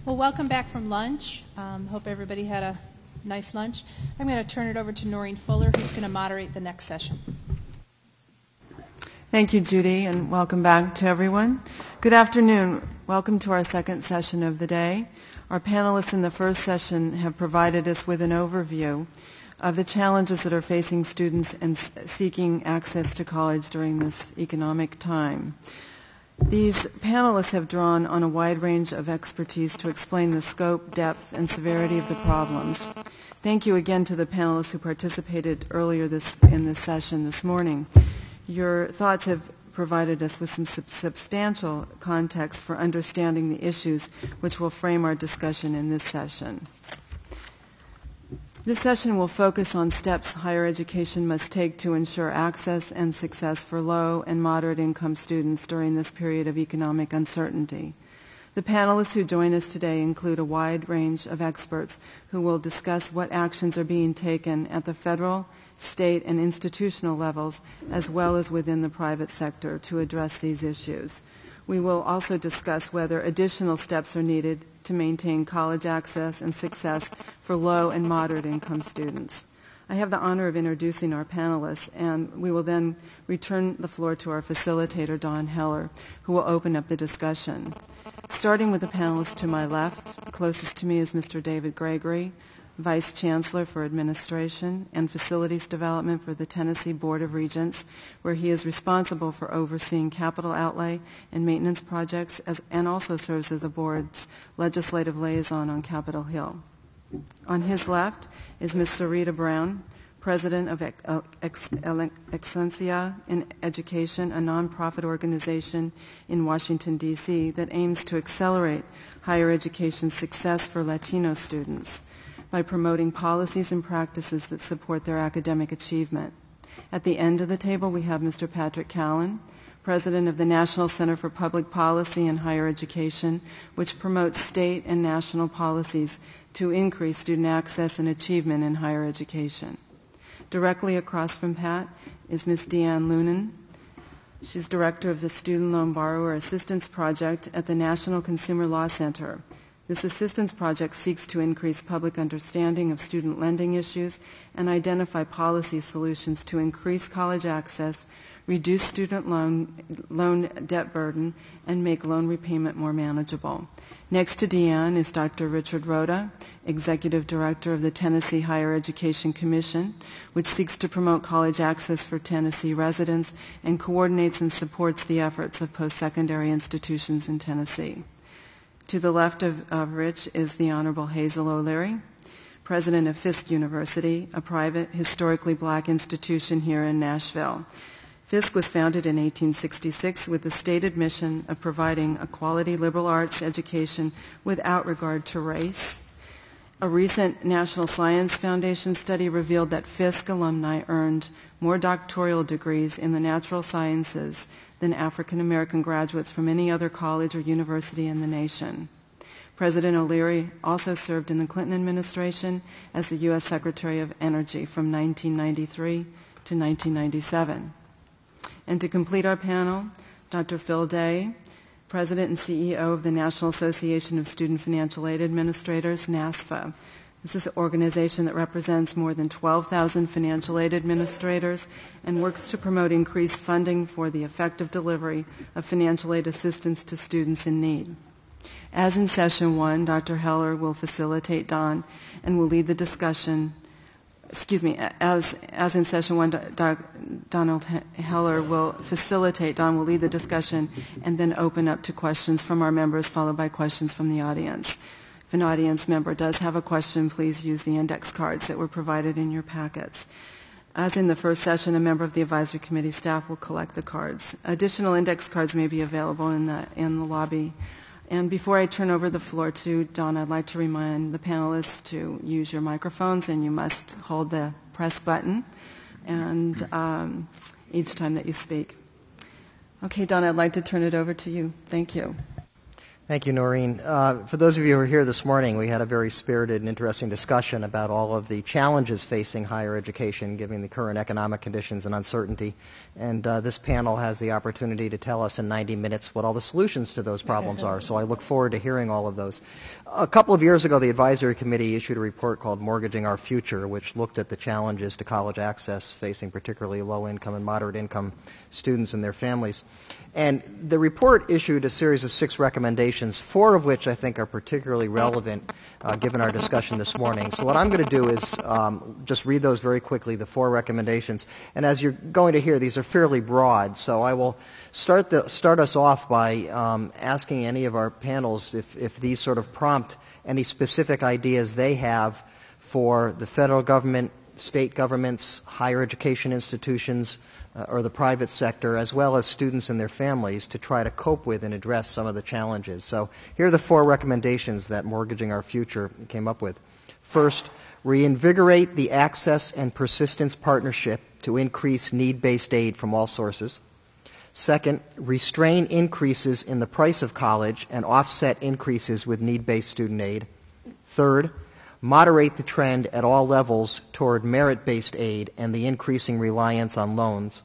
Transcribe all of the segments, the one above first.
Well, welcome back from lunch. Hope everybody had a nice lunch. I'm going to turn it over to Noreen Fuller, who's going to moderate the next session. Thank you, Judy, and welcome back to everyone. Good afternoon. Welcome to our second session of the day. Our panelists in the first session have provided us with an overview of the challenges that are facing students and seeking access to college during this economic time. These panelists have drawn on a wide range of expertise to explain the scope, depth, and severity of the problems. Thank you again to the panelists who participated earlier in this session this morning. Your thoughts have provided us with some substantial context for understanding the issues which will frame our discussion in this session. This session will focus on steps higher education must take to ensure access and success for low and moderate income students during this period of economic uncertainty. The panelists who join us today include a wide range of experts who will discuss what actions are being taken at the federal, state, and institutional levels, as well as within the private sector, to address these issues. We will also discuss whether additional steps are needed to maintain college access and success for low and moderate income students. I have the honor of introducing our panelists, and we will then return the floor to our facilitator, Don Heller, who will open up the discussion. Starting with the panelist to my left, closest to me is Mr. David Gregory, Vice Chancellor for Administration and Facilities Development for the Tennessee Board of Regents, where he is responsible for overseeing capital outlay and maintenance projects and also serves as the board's legislative liaison on Capitol Hill. On his left is Ms. Sarita Brown, President of Excellencia in Education, a nonprofit organization in Washington, D.C. that aims to accelerate higher education success for Latino students by promoting policies and practices that support their academic achievement. At the end of the table, we have Mr. Patrick Callan, President of the National Center for Public Policy and Higher Education, which promotes state and national policies to increase student access and achievement in higher education. Directly across from Pat is Ms. Deanne Lunan. She's Director of the Student Loan Borrower Assistance Project at the National Consumer Law Center. This assistance project seeks to increase public understanding of student lending issues and identify policy solutions to increase college access, reduce student loan debt burden, and make loan repayment more manageable. Next to Deanne is Dr. Richard Rhoda, Executive Director of the Tennessee Higher Education Commission, which seeks to promote college access for Tennessee residents and coordinates and supports the efforts of post-secondary institutions in Tennessee. To the left of Rich is the Honorable Hazel O'Leary, President of Fisk University, a private, historically black institution here in Nashville. Fisk was founded in 1866 with the stated mission of providing a quality liberal arts education without regard to race. A recent National Science Foundation study revealed that Fisk alumni earned more doctoral degrees in the natural sciences than African American graduates from any other college or university in the nation. President O'Leary also served in the Clinton administration as the U.S. Secretary of Energy from 1993 to 1997. And to complete our panel, Dr. Phil Day, President and CEO of the National Association of Student Financial Aid Administrators, NASFA. This is an organization that represents more than 12,000 financial aid administrators and works to promote increased funding for the effective delivery of financial aid assistance to students in need. As in session one, Dr. Heller will facilitate Don and will lead the discussion. As in session one, Donald Heller will facilitate, Don will lead the discussion, and then open up to questions from our members, followed by questions from the audience. If an audience member does have a question, please use the index cards that were provided in your packets. As in the first session, a member of the advisory committee staff will collect the cards. Additional index cards may be available in the lobby. And before I turn over the floor to Don, I'd like to remind the panelists to use your microphones, and you must hold the press button and each time that you speak. Okay, Don, I'd like to turn it over to you. Thank you. Thank you, Noreen. For those of you who are here this morning, we had a very spirited and interesting discussion about all of the challenges facing higher education given the current economic conditions and uncertainty. And this panel has the opportunity to tell us in 90 minutes what all the solutions to those problems are. So I look forward to hearing all of those. A couple of years ago, the advisory committee issued a report called Mortgaging Our Future, which looked at the challenges to college access facing particularly low-income and moderate-income students and their families. And the report issued a series of 6 recommendations, 4 of which I think are particularly relevant given our discussion this morning. So what I'm going to do is just read those very quickly, the 4 recommendations. And as you're going to hear, these are fairly broad. So I will start us off by asking any of our panels if these sort of prompt any specific ideas they have for the federal government, state governments, higher education institutions, or the private sector, as well as students and their families, to try to cope with and address some of the challenges. So here are the 4 recommendations that Mortgaging Our Future came up with. First, reinvigorate the Access and Persistence Partnership to increase need-based aid from all sources. Second, restrain increases in the price of college and offset increases with need-based student aid. Third, moderate the trend at all levels toward merit-based aid and the increasing reliance on loans.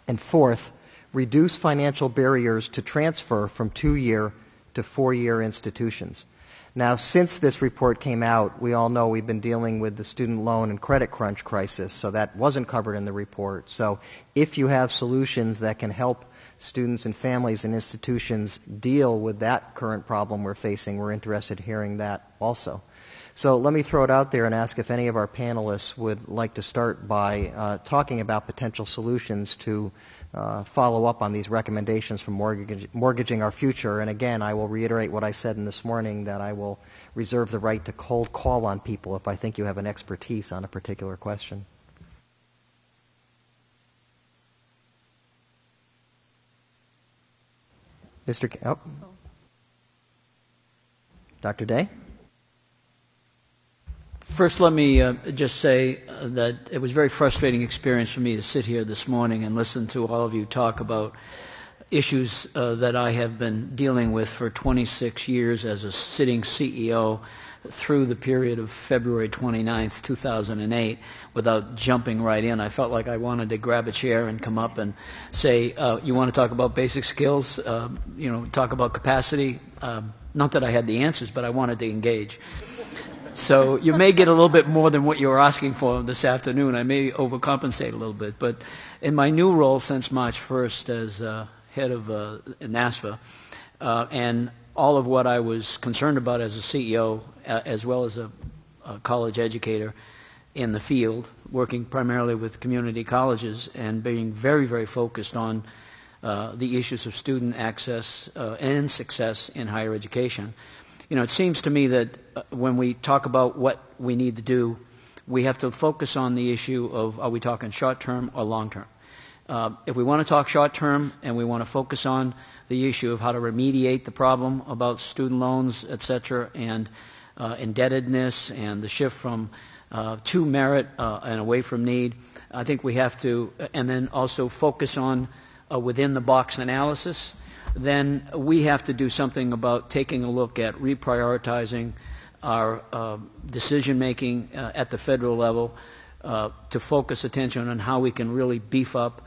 And fourth, reduce financial barriers to transfer from 2-year to 4-year institutions. Now, since this report came out, we all know we've been dealing with the student loan and credit crunch crisis, so that wasn't covered in the report. So if you have solutions that can help students and families and institutions deal with that current problem we're facing, we're interested in hearing that also. So let me throw it out there and ask if any of our panelists would like to start by talking about potential solutions to follow up on these recommendations from Mortgaging Our Future. And again, I will reiterate what I said in this morning, that I will reserve the right to cold call on people if I think you have an expertise on a particular question. Dr. Day? First, let me just say that it was a very frustrating experience for me to sit here this morning and listen to all of you talk about issues that I have been dealing with for 26 years as a sitting CEO through the period of February 29th, 2008, without jumping right in. I felt like I wanted to grab a chair and come up and say, you want to talk about basic skills, talk about capacity? Not that I had the answers, but I wanted to engage. So you may get a little bit more than what you were asking for this afternoon. I may overcompensate a little bit. But in my new role since March 1st as head of NASFA, and all of what I was concerned about as a CEO, as well as a college educator in the field, working primarily with community colleges and being very, very focused on the issues of student access and success in higher education. It seems to me that when we talk about what we need to do, we have to focus on the issue of, are we talking short-term or long-term? If we want to talk short-term and we want to focus on the issue of how to remediate the problem about student loans, et cetera, and indebtedness and the shift from to merit and away from need, I think we have to, and then also focus on within-the-box analysis. Then we have to do something about taking a look at reprioritizing our decision-making at the federal level to focus attention on how we can really beef up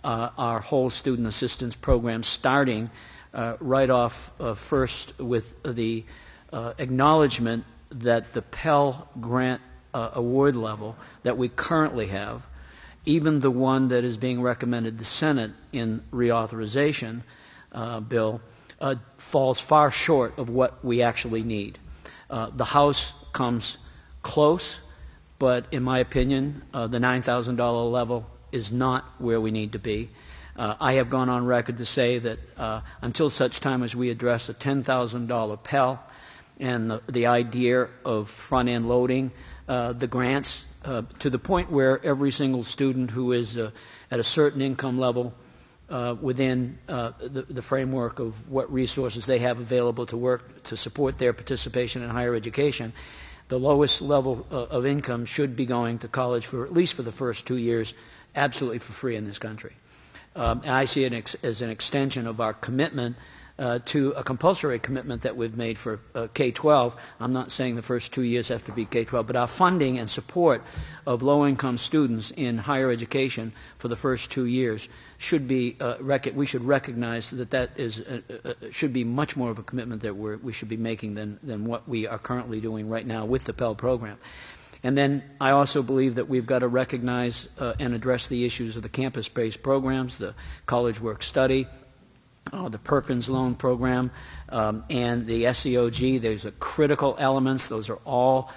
our whole student assistance program, starting right off first with the acknowledgement that the Pell Grant award level that we currently have, even the one that is being recommended the Senate in reauthorization bill, falls far short of what we actually need. The House comes close, but in my opinion, the $9,000 level is not where we need to be. I have gone on record to say that until such time as we address a $10,000 Pell and the idea of front-end loading the grants to the point where every single student who is at a certain income level within the framework of what resources they have available to work to support their participation in higher education, the lowest level of income should be going to college for at least for the first 2 years, absolutely for free in this country. And I see it as an extension of our commitment to a compulsory commitment that we've made for K-12. I'm not saying the first 2 years have to be K-12, but our funding and support of low-income students in higher education for the first 2 years should be, we should recognize that is should be much more of a commitment that we should be making than what we are currently doing right now with the Pell program. And then I also believe that we've got to recognize and address the issues of the campus-based programs, the college work-study, the Perkins Loan Program, and the SEOG. Those are critical elements. Those are all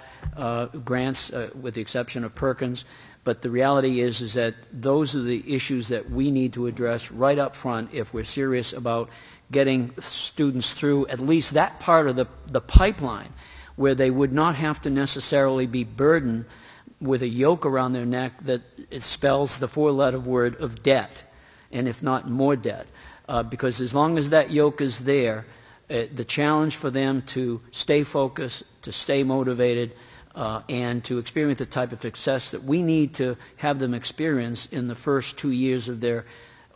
grants, with the exception of Perkins. But the reality is that those are the issues that we need to address right up front if we're serious about getting students through at least that part of the pipeline where they would not have to necessarily be burdened with a yoke around their neck that it spells the four-letter word of debt, and if not more debt. Because as long as that yoke is there, the challenge for them to stay focused, to stay motivated, and to experience the type of success that we need to have them experience in the first 2 years of their,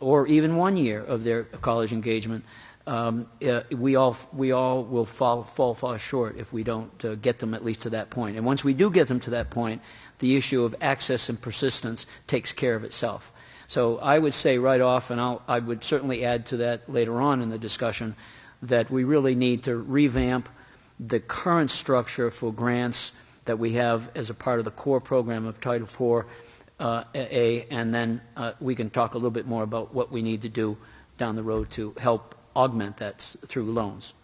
or even 1 year of their college engagement, we all will fall far short if we don't get them at least to that point. And once we do get them to that point, the issue of access and persistence takes care of itself. So I would say right off, and I would certainly add to that later on in the discussion, that we really need to revamp the current structure for grants that we have as a part of the core program of Title IV and then we can talk a little bit more about what we need to do down the road to help augment that through loans.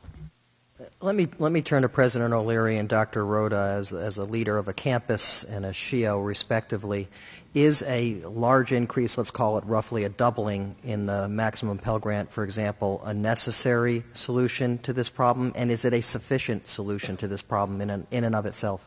Let me turn to President O'Leary and Dr. Rhoda as a leader of a campus and a SHIO respectively. Is a large increase, let's call it roughly a doubling in the maximum Pell Grant, for example, a necessary solution to this problem, and is it a sufficient solution to this problem in and of itself?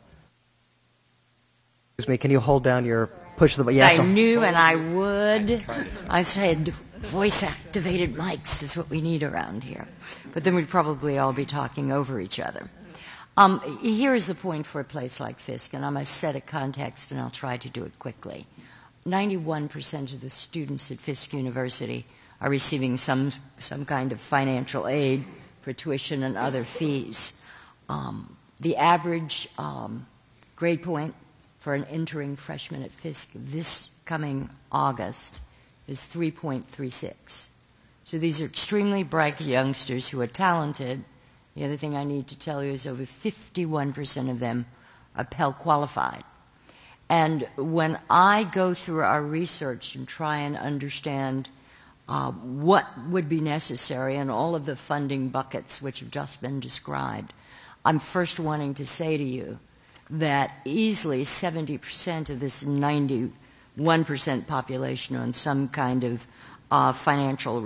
Excuse me, can you hold down your push the button? I knew and I would. I said voice-activated mics is what we need around here. But then we'd probably all be talking over each other. Here is the point for a place like Fisk, and I'm going to set a context and I'll try to do it quickly. 91% of the students at Fisk University are receiving some kind of financial aid for tuition and other fees. The average grade point for an entering freshman at Fisk this coming August is 3.36. So these are extremely bright youngsters who are talented. The other thing I need to tell you is over 51% of them are Pell qualified. And when I go through our research and try and understand what would be necessary in all of the funding buckets which have just been described, I'm first wanting to say to you that easily 70% of this 91% population on some kind of financial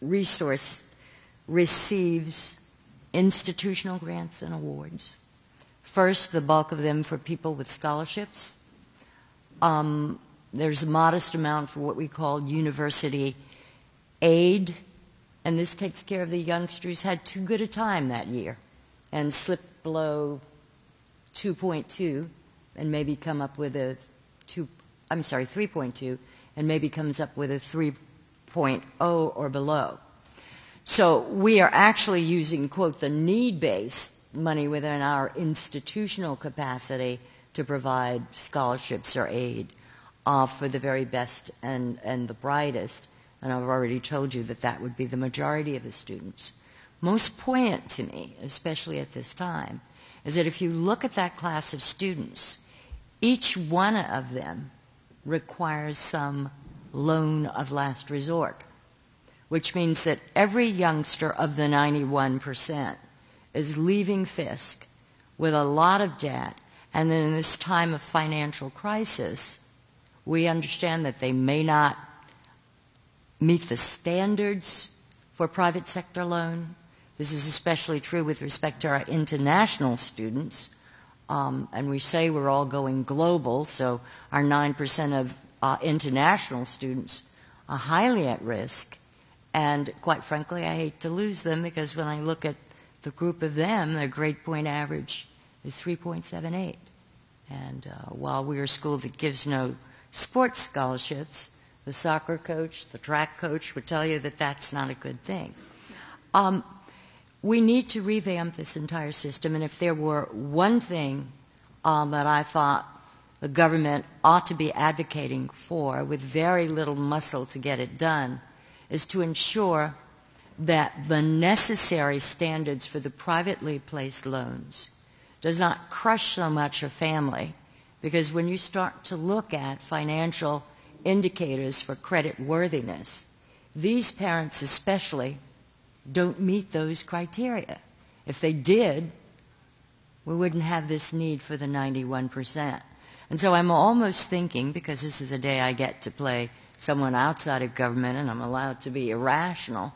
resource receives institutional grants and awards. First, the bulk of them for people with scholarships. There's a modest amount for what we call university aid, and this takes care of the youngsters who had too good a time that year and slipped below 2.2 and maybe come up with a 3.2 and maybe comes up with a 3.0 or below. So we are actually using, quote, the need-based money within our institutional capacity to provide scholarships or aid for the very best and the brightest. And I've already told you that that would be the majority of the students. Most poignant to me, especially at this time, is that if you look at that class of students, each one of them requires some loan of last resort, which means that every youngster of the 91% is leaving Fisk with a lot of debt, and then in this time of financial crisis, we understand that they may not meet the standards for private sector loan. This is especially true with respect to our international students, and we say we're all going global, so our 9% of international students are highly at risk, and quite frankly, I hate to lose them because when I look at the group of them, their grade point average is 3.78. And while we're a school that gives no sports scholarships, the soccer coach, the track coach would tell you that that's not a good thing. We need to revamp this entire system, and if there were one thing that I thought the government ought to be advocating for with very little muscle to get it done, is to ensure that the necessary standards for the privately placed loans does not crush so much a family, because when you start to look at financial indicators for credit worthiness, these parents especially don't meet those criteria. If they did, we wouldn't have this need for the 91%. And so I'm almost thinking, because this is a day I get to play someone outside of government and I'm allowed to be irrational,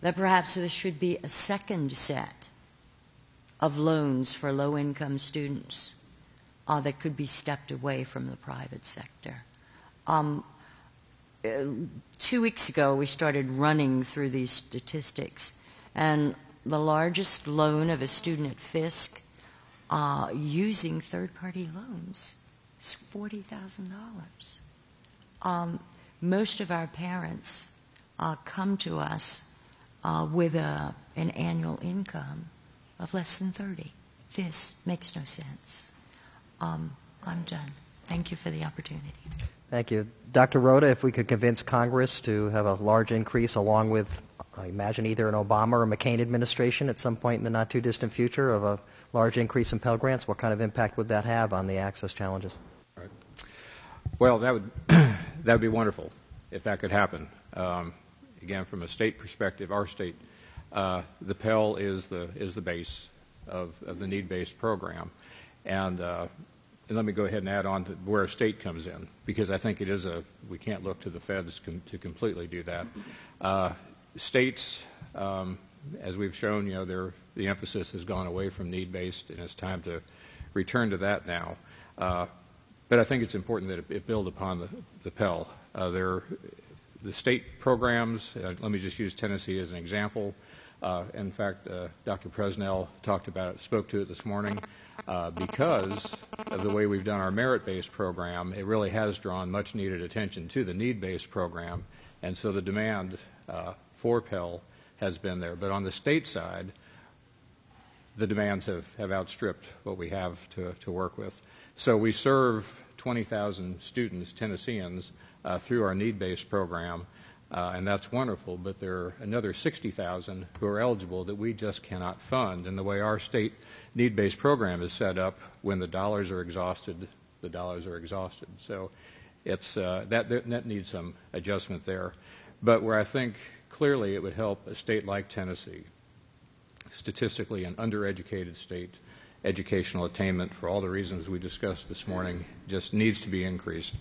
that perhaps there should be a second set of loans for low-income students that could be stepped away from the private sector. 2 weeks ago, we started running through these statistics, and the largest loan of a student at Fisk using third-party loans is $40,000. Most of our parents come to us with an annual income of less than 30. This makes no sense. I'm done. Thank you for the opportunity. Thank you. Dr. Rhoda, if we could convince Congress to have a large increase along with, I imagine, either an Obama or McCain administration at some point in the not-too-distant future of a large increase in Pell Grants, what kind of impact would that have on the access challenges? Right. Well, that would be wonderful if that could happen. Again, from a state perspective, our state, the Pell is the base of the need-based program. And let me go ahead and add on to where a state comes in, because I think we can't look to the feds to completely do that. States, as we've shown, the emphasis has gone away from need-based, and it's time to return to that now. But I think it's important that it build upon the Pell. The state programs, let me just use Tennessee as an example. In fact, Dr. Presnell spoke to it this morning. Because of the way we've done our merit-based program, it really has drawn much-needed attention to the need-based program, and so the demand for Pell has been there. But on the state side, the demands have outstripped what we have to work with. So we serve 20,000 students, Tennesseans, through our need-based program, and that's wonderful, but there are another 60,000 who are eligible that we just cannot fund. And the way our state need-based program is set up, when the dollars are exhausted, the dollars are exhausted. So it's, that needs some adjustment there. But where I think clearly it would help a state like Tennessee, statistically an undereducated state, educational attainment, for all the reasons we discussed this morning, just needs to be increased.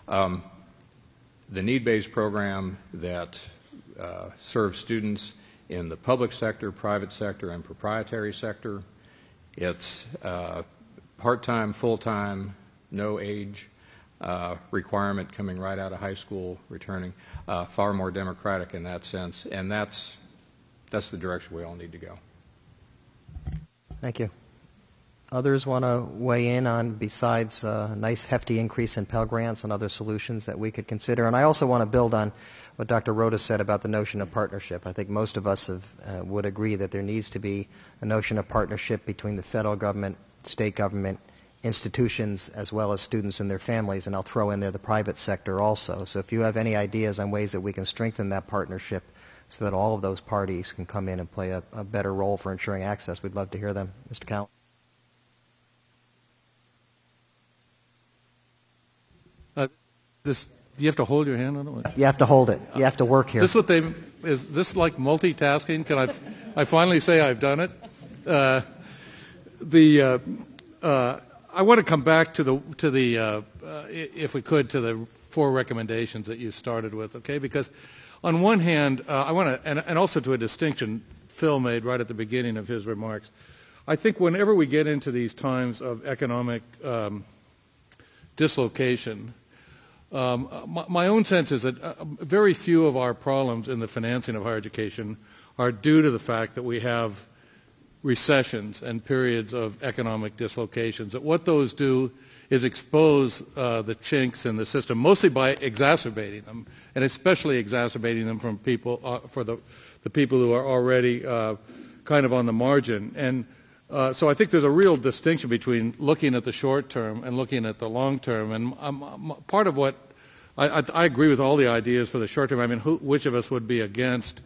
The need-based program that serves students in the public sector, private sector, and proprietary sector, it's part-time, full-time, no age requirement coming right out of high school, returning, far more democratic in that sense, and that's the direction we all need to go. Thank you. Others want to weigh in on, besides a nice hefty increase in Pell Grants, and other solutions that we could consider? And I also want to build on what Dr. Rhoda said about the notion of partnership. I think most of us would agree that there needs to be a notion of partnership between the federal government, state government, institutions, as well as students and their families, and I'll throw in there the private sector also. So if you have any ideas on ways that we can strengthen that partnership so that all of those parties can come in and play a better role for ensuring access, we'd love to hear them. Mr. Cowan. Do you have to hold your hand on it? You have to hold it. You have to work here. Is this like multitasking? Can I finally say I've done it? I want to come back to the if we could, to the 4 recommendations that you started with, okay? Because on one hand, I want to, and also to a distinction Phil made right at the beginning of his remarks, I think whenever we get into these times of economic dislocation, my own sense is that very few of our problems in the financing of higher education are due to the fact that we have recessions and periods of economic dislocations. That what those do is expose the chinks in the system, mostly by exacerbating them, and especially exacerbating them from people for the the people who are already kind of on the margin. And so I think there's a real distinction between looking at the short term and looking at the long term. And part of what I agree with all the ideas for the short term. I mean, which of us would be against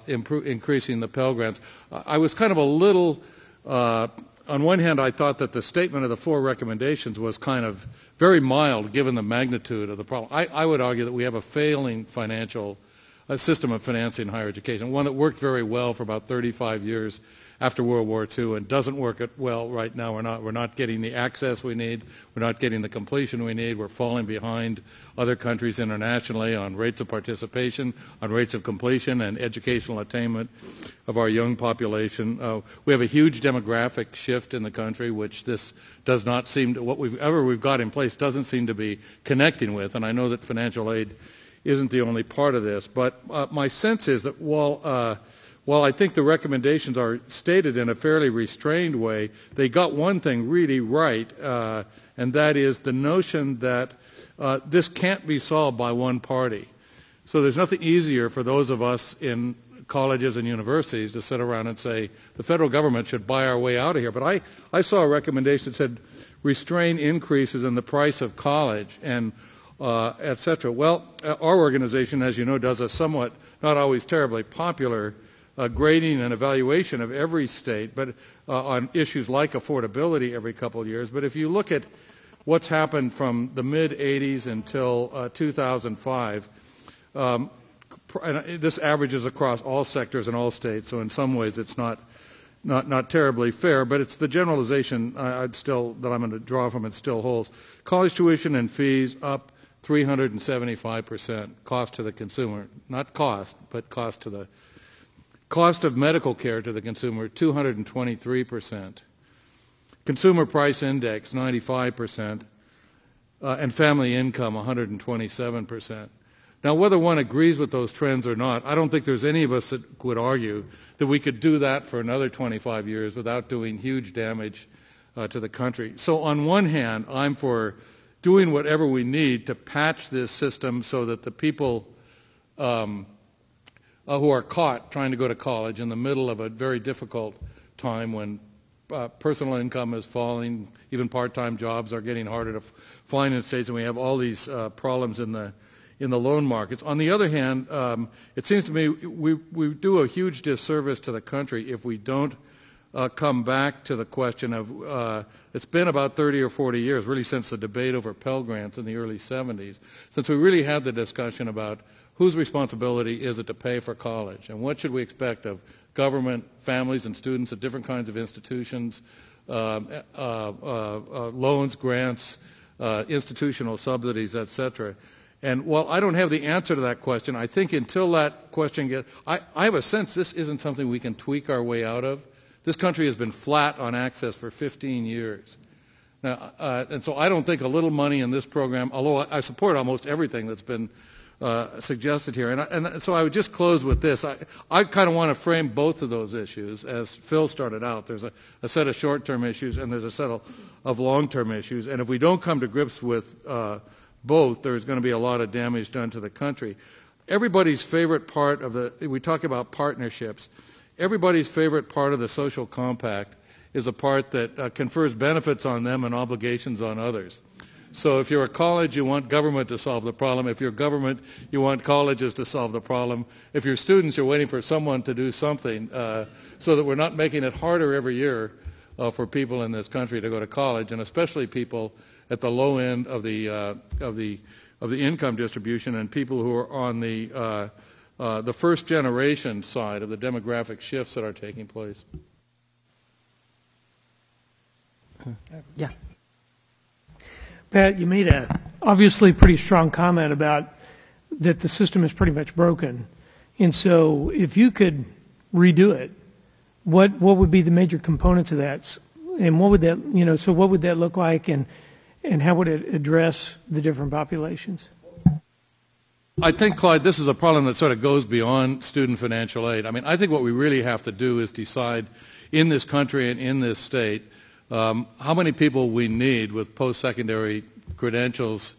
increasing the Pell Grants? I was kind of a little, on one hand, I thought that the statement of the 4 recommendations was kind of very mild given the magnitude of the problem. I would argue that we have a failing financial system of financing higher education, one that worked very well for about 35 years after World War II and doesn't work well right now. We're not getting the access we need. We're not getting the completion we need. We're falling behind other countries internationally on rates of participation, on rates of completion and educational attainment of our young population. We have a huge demographic shift in the country, which this does not seem to, whatever we've got in place doesn't seem to be connecting with, and I know that financial aid isn't the only part of this. But my sense is that while I think the recommendations are stated in a fairly restrained way, they got one thing really right, and that is the notion that this can't be solved by one party. So there's nothing easier for those of us in colleges and universities to sit around and say the federal government should buy our way out of here. But I saw a recommendation that said restrain increases in the price of college and et cetera. Well, our organization, as you know, does a somewhat, not always terribly popular grading and evaluation of every state, but on issues like affordability every couple of years. But if you look at what's happened from the mid-'80s until 2005, and this averages across all sectors and all states, so in some ways it's not terribly fair, but it's the generalization that I'm going to draw from it still holds. College tuition and fees up 375%, cost to the consumer. Not cost, but cost to the cost of medical care to the consumer, 223%. Consumer price index, 95%, and family income, 127%. Now, whether one agrees with those trends or not, I don't think there's any of us that would argue that we could do that for another 25 years without doing huge damage to the country. So on one hand, I'm for doing whatever we need to patch this system so that the people who are caught trying to go to college in the middle of a very difficult time when personal income is falling, even part-time jobs are getting harder to find in states, and we have all these problems in the loan markets. On the other hand, it seems to me we do a huge disservice to the country if we don't come back to the question of, it's been about 30 or 40 years, really since the debate over Pell Grants in the early 70s, since we really had the discussion about whose responsibility is it to pay for college, and what should we expect of government, families, and students at different kinds of institutions, loans, grants, institutional subsidies, et cetera. And while I don't have the answer to that question, I think until that question gets, I have a sense this isn't something we can tweak our way out of. This country has been flat on access for 15 years. Now, and so I don't think a little money in this program, although I support almost everything that's been suggested here. And so I would just close with this. I kind of want to frame both of those issues as Phil started out. There's a set of short-term issues and there's a set of long-term issues. And if we don't come to grips with both, there's going to be a lot of damage done to the country. Everybody's favorite part of we talk about partnerships, everybody's favorite part of the social compact is a part that confers benefits on them and obligations on others. So if you're a college, you want government to solve the problem. If you're government, you want colleges to solve the problem. If you're students, you're waiting for someone to do something so that we're not making it harder every year for people in this country to go to college, and especially people at the low end of the income distribution and people who are on the first generation side of the demographic shifts that are taking place. Yeah. Pat, you made a obviously pretty strong comment about that the system is pretty much broken. And so if you could redo it, what would be the major components of that? And what would that, so what would that look like, and how would it address the different populations? I think, Clyde, this is a problem that sort of goes beyond student financial aid. I mean, I think what we really have to do is decide in this country and in this state how many people we need with post-secondary credentials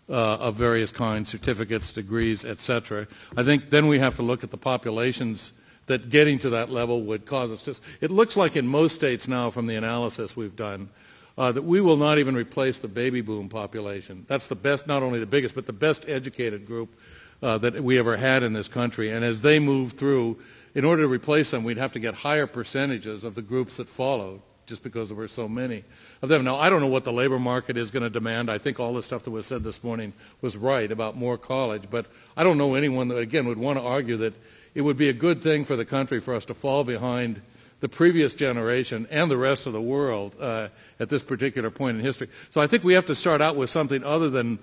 of various kinds, certificates, degrees, etc. I think then we have to look at the populations that getting to that level would cause us to. It looks like in most states now from the analysis we've done that we will not even replace the baby boom population. That's the best, not only the biggest, but the best educated group that we ever had in this country. And as they move through, in order to replace them, we'd have to get higher percentages of the groups that followed, just because there were so many of them. Now, I don't know what the labor market is going to demand. I think all the stuff that was said this morning was right about more college, but I don't know anyone that, again, would want to argue that it would be a good thing for the country for us to fall behind the previous generation and the rest of the world at this particular point in history. So I think we have to start out with something other than,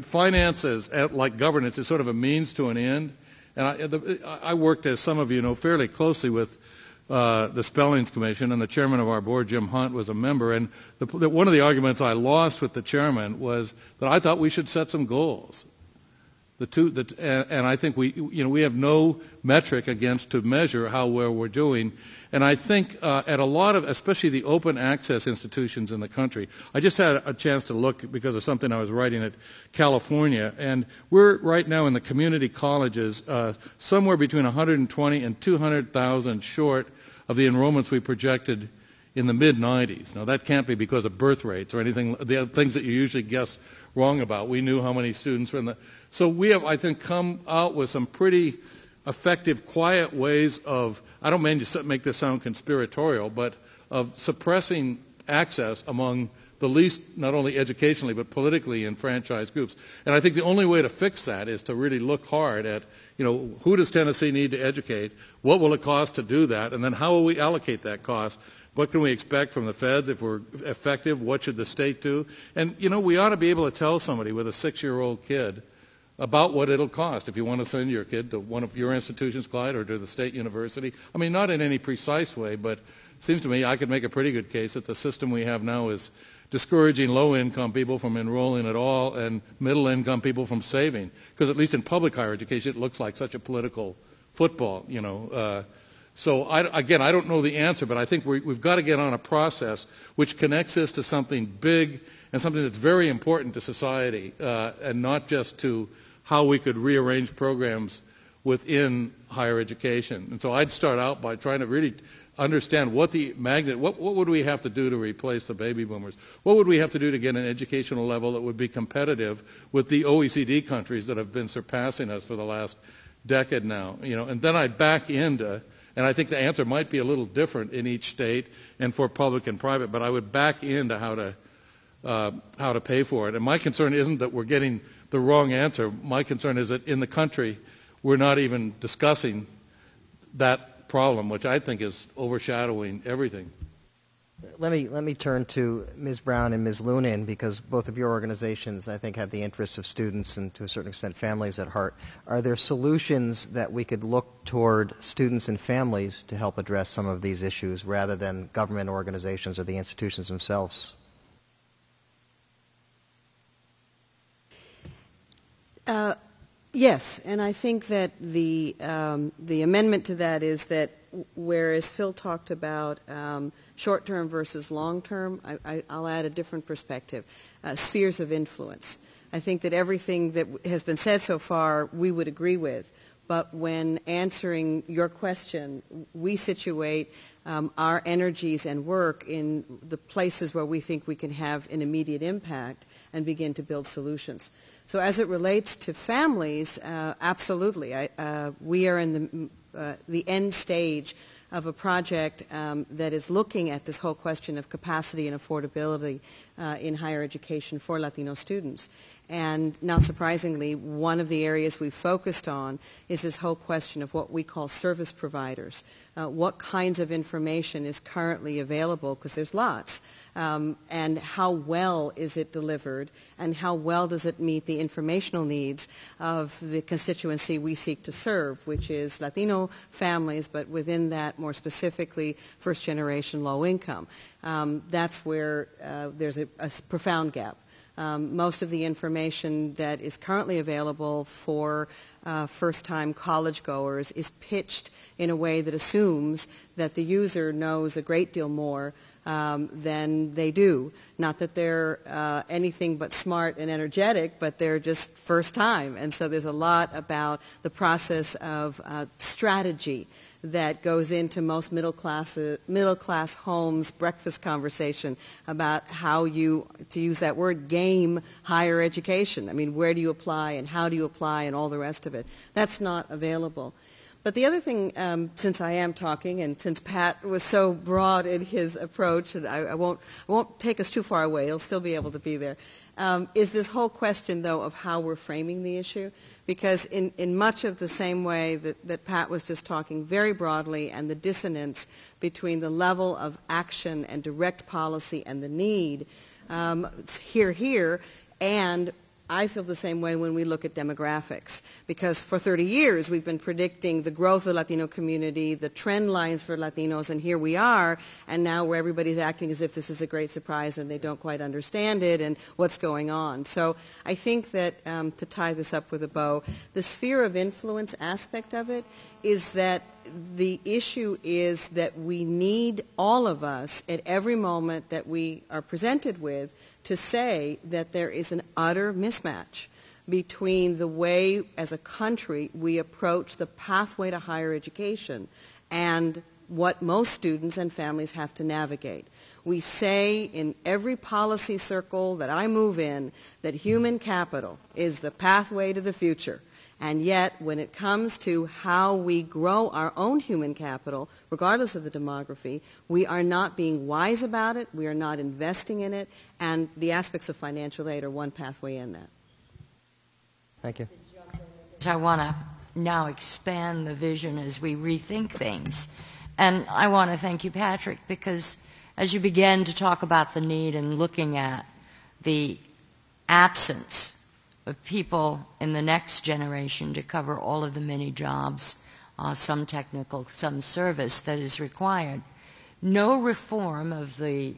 finances, like governance, is sort of a means to an end. And I worked, as some of you know, fairly closely with the Spellings Commission, and the chairman of our board, Jim Hunt, was a member. And one of the arguments I lost with the chairman was that I thought we should set some goals. And I think we have no metric against to measure how well we're doing. And I think at a lot of, especially the open access institutions in the country, I just had a chance to look because of something I was writing at California, and we're right now in the community colleges somewhere between 120 and 200,000 short of the enrollments we projected in the mid-'90s. Now, that can't be because of birth rates or anything, the things that you usually guess wrong about. We knew how many students were in the... So we have, I think, come out with some pretty effective, quiet ways of, I don't mean to make this sound conspiratorial, but of suppressing access among the least, not only educationally, but politically enfranchised groups. And I think the only way to fix that is to really look hard at, who does Tennessee need to educate? What will it cost to do that? And then how will we allocate that cost? What can we expect from the feds if we're effective? What should the state do? And, we ought to be able to tell somebody with a 6-year-old kid about what it'll cost if you want to send your kid to one of your institutions, Clyde, or to the state university. Not in any precise way, but it seems to me I could make a pretty good case that the system we have now is discouraging low-income people from enrolling at all and middle-income people from saving. Because at least in public higher education, it looks like such a political football, So, I don't know the answer, but I think we've got to get on a process which connects this to something big and something that's very important to society and not just to how we could rearrange programs within higher education. And so I'd start out by trying to really understand what would we have to do to replace the baby boomers? What would we have to do to get an educational level that would be competitive with the OECD countries that have been surpassing us for the last decade now? And then I'd back into, and I think the answer might be a little different in each state and for public and private, but I would back into how to pay for it. And my concern isn't that we're getting the wrong answer. My concern is that in the country, we're not even discussing that problem, which I think is overshadowing everything. Let me turn to Ms. Brown and Ms. Lunin, because both of your organizations, I think, have the interests of students and, to a certain extent, families at heart. Are there solutions that we could look toward students and families to help address some of these issues rather than government organizations or the institutions themselves? Yes, and I think that the amendment to that is that whereas Phil talked about short-term versus long-term, I'll add a different perspective, spheres of influence. I think that everything that has been said so far we would agree with, but when answering your question, we situate our energies and work in the places where we think we can have an immediate impact and begin to build solutions. So as it relates to families, absolutely. We are in the end stage of a project that is looking at this whole question of capacity and affordability in higher education for Latino students. And not surprisingly, one of the areas we focused on is this whole question of what we call service providers. What kinds of information is currently available, because there's lots, and how well is it delivered, and how well does it meet the informational needs of the constituency we seek to serve, which is Latino families, but within that, more specifically, first-generation low income. That's where there's a profound gap. Most of the information that is currently available for first-time college goers is pitched in a way that assumes that the user knows a great deal more than they do. Not that they're anything but smart and energetic, but they're just first time. And so there's a lot about the process of strategy that goes into most middle class homes' breakfast conversation about how you, to use that word, game higher education. I mean, where do you apply and how do you apply and all the rest of it. That's not available. But the other thing, since I am talking and since Pat was so broad in his approach, and I won't take us too far away, he'll still be able to be there, is this whole question, though, of how we're framing the issue. Because in much of the same way that Pat was just talking very broadly, and the dissonance between the level of action and direct policy and the need, here, and I feel the same way when we look at demographics, because for 30 years we've been predicting the growth of the Latino community, the trend lines for Latinos, and here we are, and now where everybody's acting as if this is a great surprise and they don't quite understand it and what's going on. So I think that, to tie this up with a bow, the sphere of influence aspect of it is that the issue is that we need all of us at every moment that we are presented with to say that there is an utter mismatch between the way as a country we approach the pathway to higher education and what most students and families have to navigate. We say in every policy circle that I move in that human capital is the pathway to the future. And yet, when it comes to how we grow our own human capital, regardless of the demography, we are not being wise about it, we are not investing in it, and the aspects of financial aid are one pathway in that. Thank you. I want to now expand the vision as we rethink things. And I want to thank you, Patrick, because as you began to talk about the need and looking at the absence of people in the next generation to cover all of the many jobs, some technical, some service that is required. No reform of the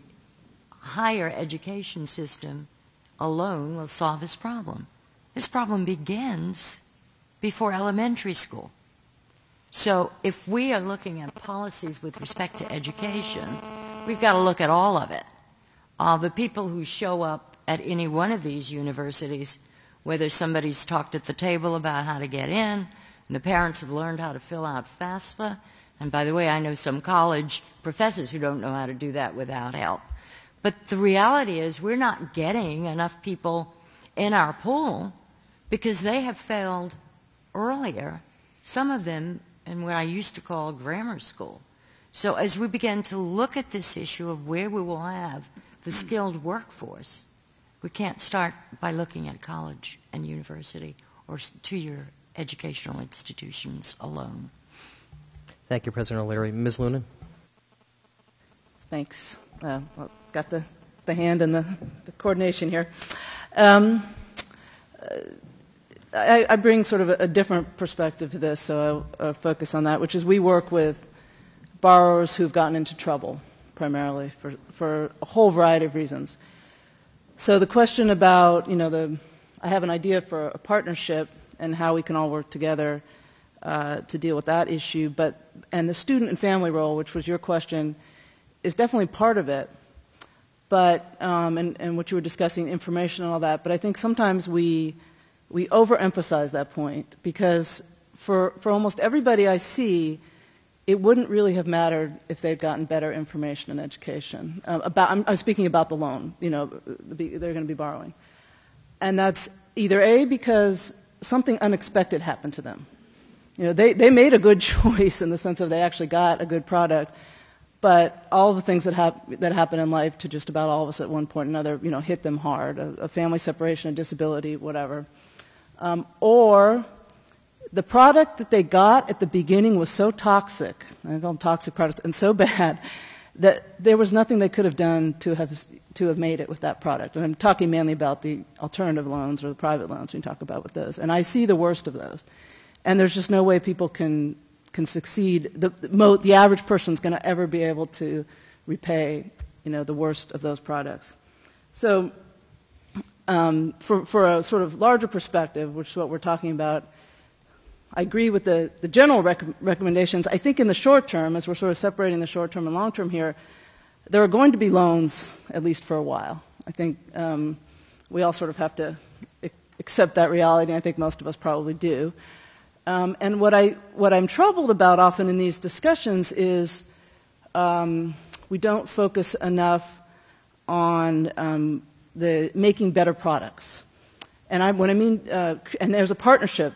higher education system alone will solve this problem. This problem begins before elementary school. So if we are looking at policies with respect to education, we've got to look at all of it. The people who show up at any one of these universities, whether somebody's talked at the table about how to get in, and the parents have learned how to fill out FAFSA. And by the way, I know some college professors who don't know how to do that without help. But the reality is we're not getting enough people in our pool because they have failed earlier, some of them in what I used to call grammar school. So as we begin to look at this issue of where we will have the skilled workforce, we can't start by looking at college and university or two-year educational institutions alone. Thank you, President O'Leary. Ms. Lunan? Thanks. Got the hand and the coordination here. I bring sort of a different perspective to this, so I'll focus on that, which is we work with borrowers who've gotten into trouble, primarily, for a whole variety of reasons. So the question about, I have an idea for a partnership and how we can all work together to deal with that issue, and the student and family role, which was your question, is definitely part of it. But and what you were discussing, information and all that. But I think sometimes we overemphasize that point because for almost everybody I see, it wouldn't really have mattered if they'd gotten better information and education. I'm speaking about the loan, they're going to be borrowing. And that's either A, because something unexpected happened to them. They made a good choice in the sense of they actually got a good product, but all the things that happen in life to just about all of us at one point or another, hit them hard, a family separation, a disability, whatever. Or the product that they got at the beginning was so toxic, I call them toxic products, and so bad that there was nothing they could have done to have made it with that product. And I'm talking mainly about the alternative loans or the private loans we talk about with those. And I see the worst of those. And there's just no way people can succeed. The average person is going to ever be able to repay, the worst of those products. So for a sort of larger perspective, which is what we're talking about, I agree with the general recommendations. I think in the short term, as we're sort of separating the short term and long term here, there are going to be loans, at least for a while. I think we all sort of have to accept that reality, and I think most of us probably do. And what I'm troubled about often in these discussions is we don't focus enough on the making better products. And and there's a partnership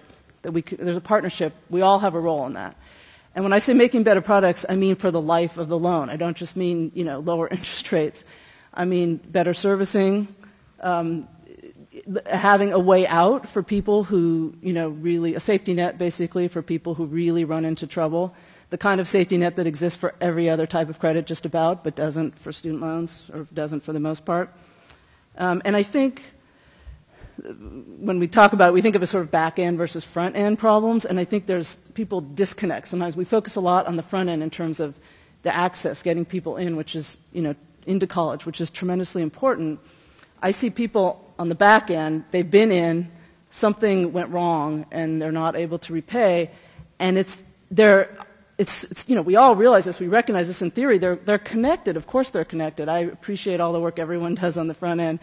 we all have a role in that. And when I say making better products, I mean for the life of the loan. I don't just mean, lower interest rates. I mean better servicing, having a way out for people who, really, a safety net basically for people who really run into trouble, the kind of safety net that exists for every other type of credit just about, but doesn't for student loans, or doesn't for the most part. And I think when we talk about it, we think of a sort of back-end versus front-end problems, and I think people disconnect. Sometimes we focus a lot on the front end in terms of the access, getting people in, which is, into college, which is tremendously important. I see people on the back end, they've been in, something went wrong, and they're not able to repay, and we all realize this, we recognize this in theory, they're connected, of course they're connected. I appreciate all the work everyone does on the front end.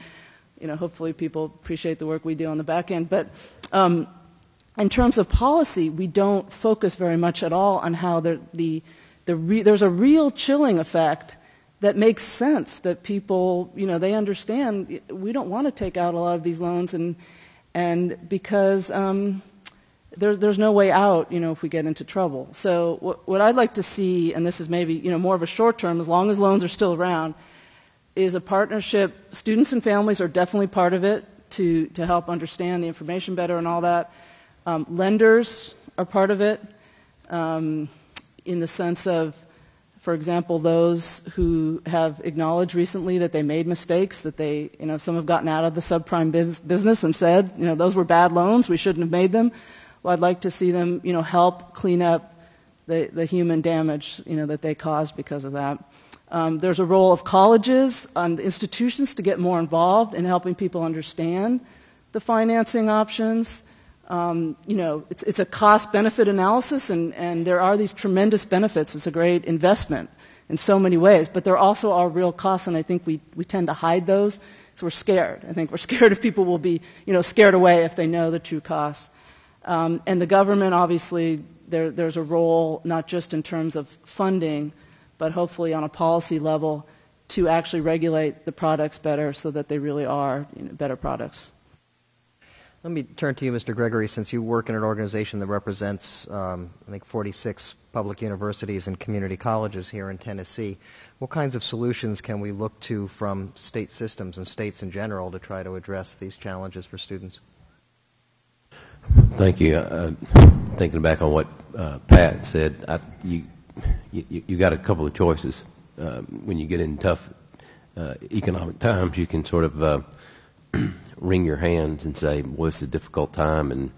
Hopefully people appreciate the work we do on the back end. But in terms of policy, we don't focus very much at all on how there's a real chilling effect that makes sense, that people, they understand we don't want to take out a lot of these loans, and because there's no way out, if we get into trouble. So what I'd like to see, and this is maybe, more of a short term, as long as loans are still around, is a partnership. Students and families are definitely part of it to help understand the information better and all that. Lenders are part of it in the sense of, for example, those who have acknowledged recently that they made mistakes, that they, some have gotten out of the subprime business and said, those were bad loans, we shouldn't have made them. Well, I'd like to see them, help clean up the human damage, that they caused because of that. There's a role of colleges and institutions to get more involved in helping people understand the financing options. It's a cost-benefit analysis, and there are these tremendous benefits. It's a great investment in so many ways, but there also are real costs, and I think we tend to hide those, so we're scared. I think we're scared if people will be, scared away if they know the true costs. And the government, obviously, there's a role not just in terms of funding, but hopefully on a policy level to actually regulate the products better so that they really are better products. Let me turn to you, Mr. Gregory, since you work in an organization that represents, I think, 46 public universities and community colleges here in Tennessee. What kinds of solutions can we look to from state systems and states in general to try to address these challenges for students? Thank you. Thinking back on what Pat said, you got a couple of choices. When you get in tough economic times, you can sort of wring your hands and say, well, it's a difficult time, and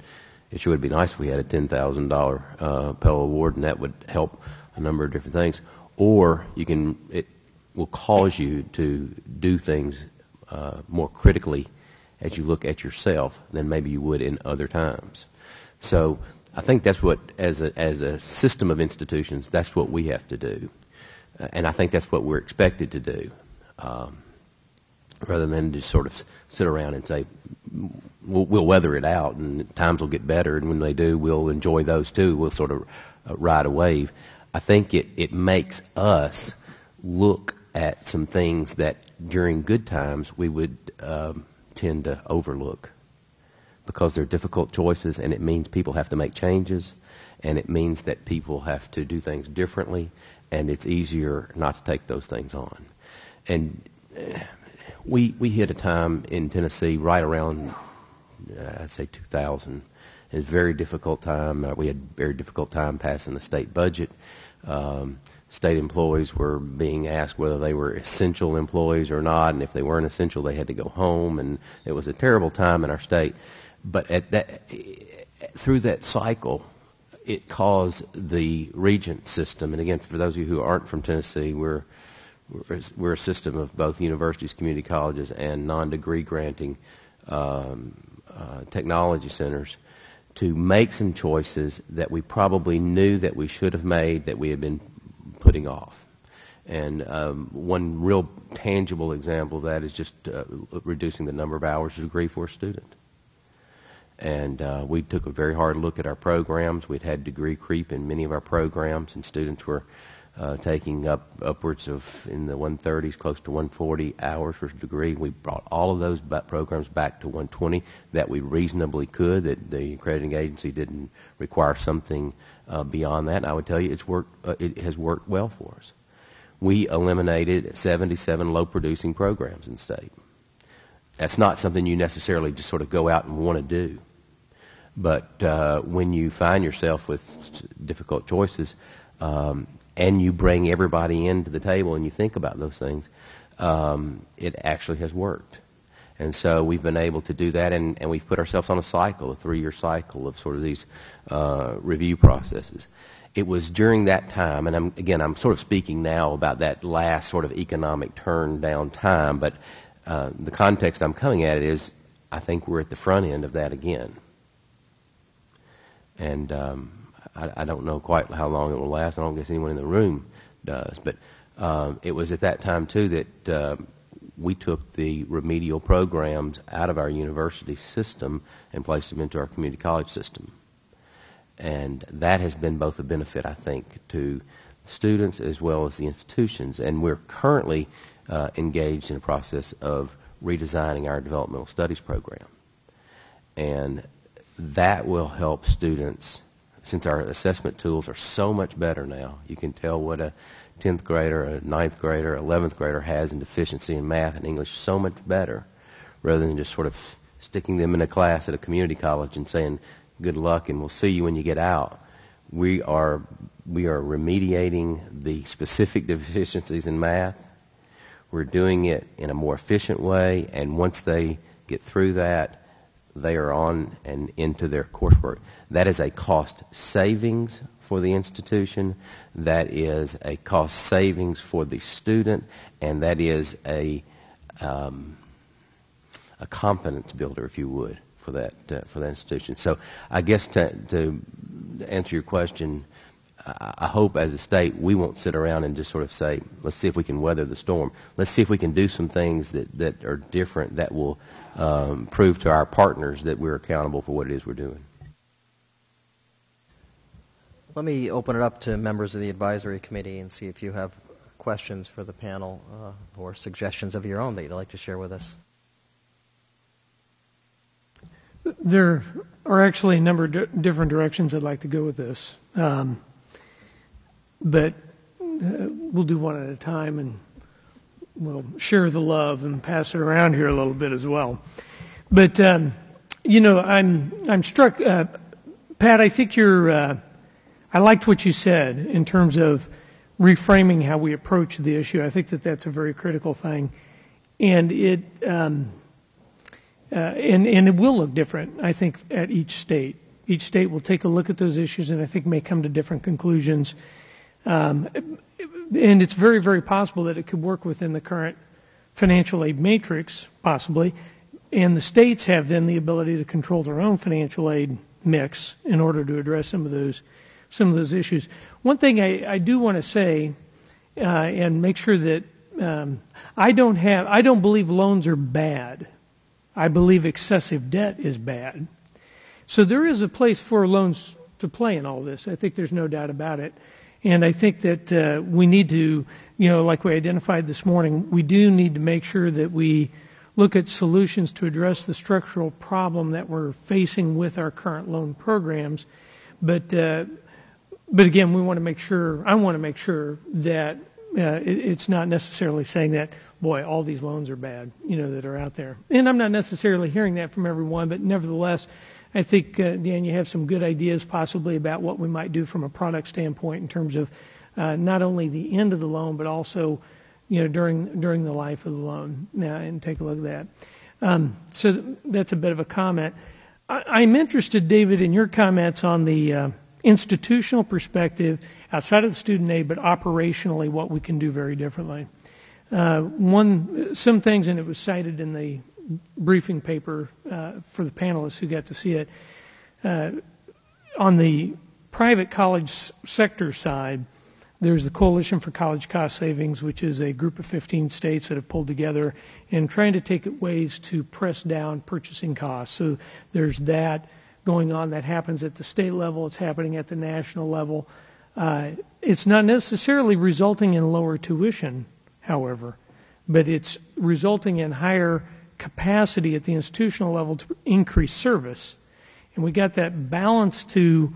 it sure would be nice if we had a $10,000 Pell Award, and that would help a number of different things. Or it will cause you to do things more critically as you look at yourself than maybe you would in other times. So I think that's what, as a system of institutions, that's what we have to do. And I think that's what we're expected to do, rather than just sort of sit around and say, we'll weather it out and times will get better, and when they do, we'll enjoy those too. We'll sort of ride a wave. I think it makes us look at some things that during good times we would tend to overlook, because they're difficult choices, and it means people have to make changes, and it means that people have to do things differently, and it's easier not to take those things on. And we hit a time in Tennessee right around, I'd say 2000. It was a very difficult time. We had a very difficult time passing the state budget. State employees were being asked whether they were essential employees or not, and if they weren't essential, they had to go home, and it was a terrible time in our state. But through that cycle, it caused the Regent system, and again, for those of you who aren't from Tennessee, we're a system of both universities, community colleges, and non-degree granting technology centers to make some choices that we probably knew that we should have made that we had been putting off. And one real tangible example of that is just reducing the number of hours of degree for a student. And we took a very hard look at our programs. We'd had degree creep in many of our programs, and students were taking upwards of in the 130s, close to 140 hours for a degree. We brought all of those programs back to 120 that we reasonably could, that the accrediting agency didn't require something beyond that. And I would tell you it has worked well for us. We eliminated 77 low-producing programs in the state. That's not something you necessarily just sort of go out and want to do. But when you find yourself with difficult choices and you bring everybody into the table and you think about those things, it actually has worked. And so we've been able to do that, and we've put ourselves on a cycle, a 3-year cycle of sort of these review processes. It was during that time, and I'm sort of speaking now about that last sort of economic turn down time, but the context I'm coming at it is I think we're at the front end of that again. And I don't know quite how long it will last. I don't guess anyone in the room does. But it was at that time, too, that we took the remedial programs out of our university system and placed them into our community college system. And that has been both a benefit, I think, to students as well as the institutions. And we're currently engaged in a process of redesigning our developmental studies program. And that will help students, since our assessment tools are so much better now. You can tell what a 10th grader, a 9th grader, 11th grader has in deficiency in math and English so much better, rather than just sort of sticking them in a class at a community college and saying, good luck and we'll see you when you get out. We are remediating the specific deficiencies in math. We're doing it in a more efficient way, and once they get through that, they are on and into their coursework. That is a cost savings for the institution. That is a cost savings for the student, and that is a confidence builder, if you would, for that institution. So I guess to answer your question, I hope as a state we won't sit around and just sort of say, let's see if we can weather the storm. Let's see if we can do some things that are different that will prove to our partners that we're accountable for what it is we're doing. Let me open it up to members of the advisory committee and see if you have questions for the panel or suggestions of your own that you'd like to share with us. There are actually a number of different directions I'd like to go with this. But we'll do one at a time, and we'll share the love and pass it around here a little bit as well. But, I'm struck, Pat, I think I liked what you said in terms of reframing how we approach the issue. I think that that's a very critical thing. And it will look different, I think, at each state. Each state will take a look at those issues and I think may come to different conclusions. And it's very, very possible that it could work within the current financial aid matrix, possibly. And the states have then the ability to control their own financial aid mix in order to address some of those issues. One thing I do want to say, and make sure that I don't believe loans are bad. I believe excessive debt is bad. So there is a place for loans to play in all this. I think there's no doubt about it. And I think that we need to, like we identified this morning, we do need to make sure that we look at solutions to address the structural problem that we're facing with our current loan programs. But again, I want to make sure that it's not necessarily saying that, boy, all these loans are bad, that are out there. And I'm not necessarily hearing that from everyone, but nevertheless, I think, Dan, you have some good ideas possibly about what we might do from a product standpoint in terms of not only the end of the loan, but also, during the life of the loan. And take a look at that. So that's a bit of a comment. I'm interested, David, in your comments on the institutional perspective outside of the student aid, but operationally what we can do very differently. Some things, and it was cited in briefing paper for the panelists who got to see it. On the private college sector side, there's the Coalition for College Cost Savings, which is a group of 15 states that have pulled together and trying to take ways to press down purchasing costs. So there's that going on. That happens at the state level. It's happening at the national level. It's not necessarily resulting in lower tuition, however, but it's resulting in higher capacity at the institutional level to increase service. And we got that balance to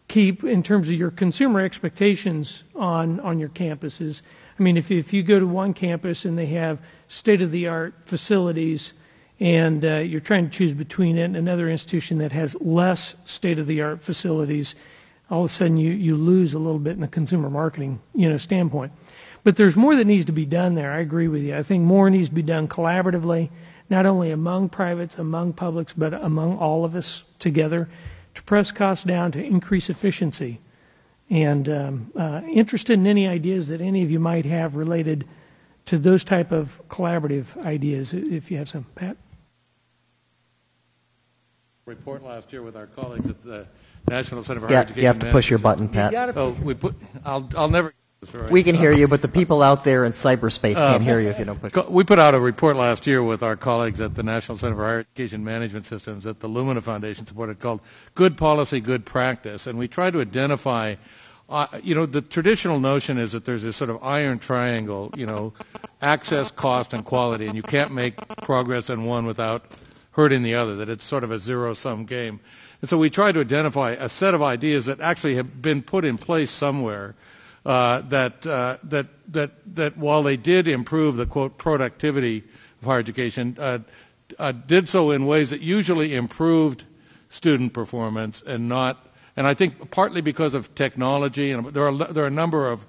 keep in terms of your consumer expectations on your campuses. I mean, if you go to one campus and they have state-of-the-art facilities and you're trying to choose between it and another institution that has less state-of-the-art facilities, all of a sudden you lose a little bit in the consumer marketing standpoint. But there's more that needs to be done there. I agree with you. I think more needs to be done collaboratively, not only among privates, among publics, but among all of us together to press costs down, to increase efficiency. And interested in any ideas that any of you might have related to those type of collaborative ideas, if you have some. Pat? Report last year with our colleagues at the National Center for Higher Education. You have to push your button, Pat. I'll never. Right. We can hear you, but the people out there in cyberspace can't hear you if you don't push. We put out a report last year with our colleagues at the National Center for Higher Education Management Systems that the Lumina Foundation supported called Good Policy, Good Practice. And we tried to identify, the traditional notion is that there's this sort of iron triangle, access, cost, and quality, and you can't make progress in one without hurting the other, that it's sort of a zero-sum game. And so we tried to identify a set of ideas that actually have been put in place somewhere that while they did improve the, quote, productivity of higher education, did so in ways that usually improved student performance and I think partly because of technology, and there are a number of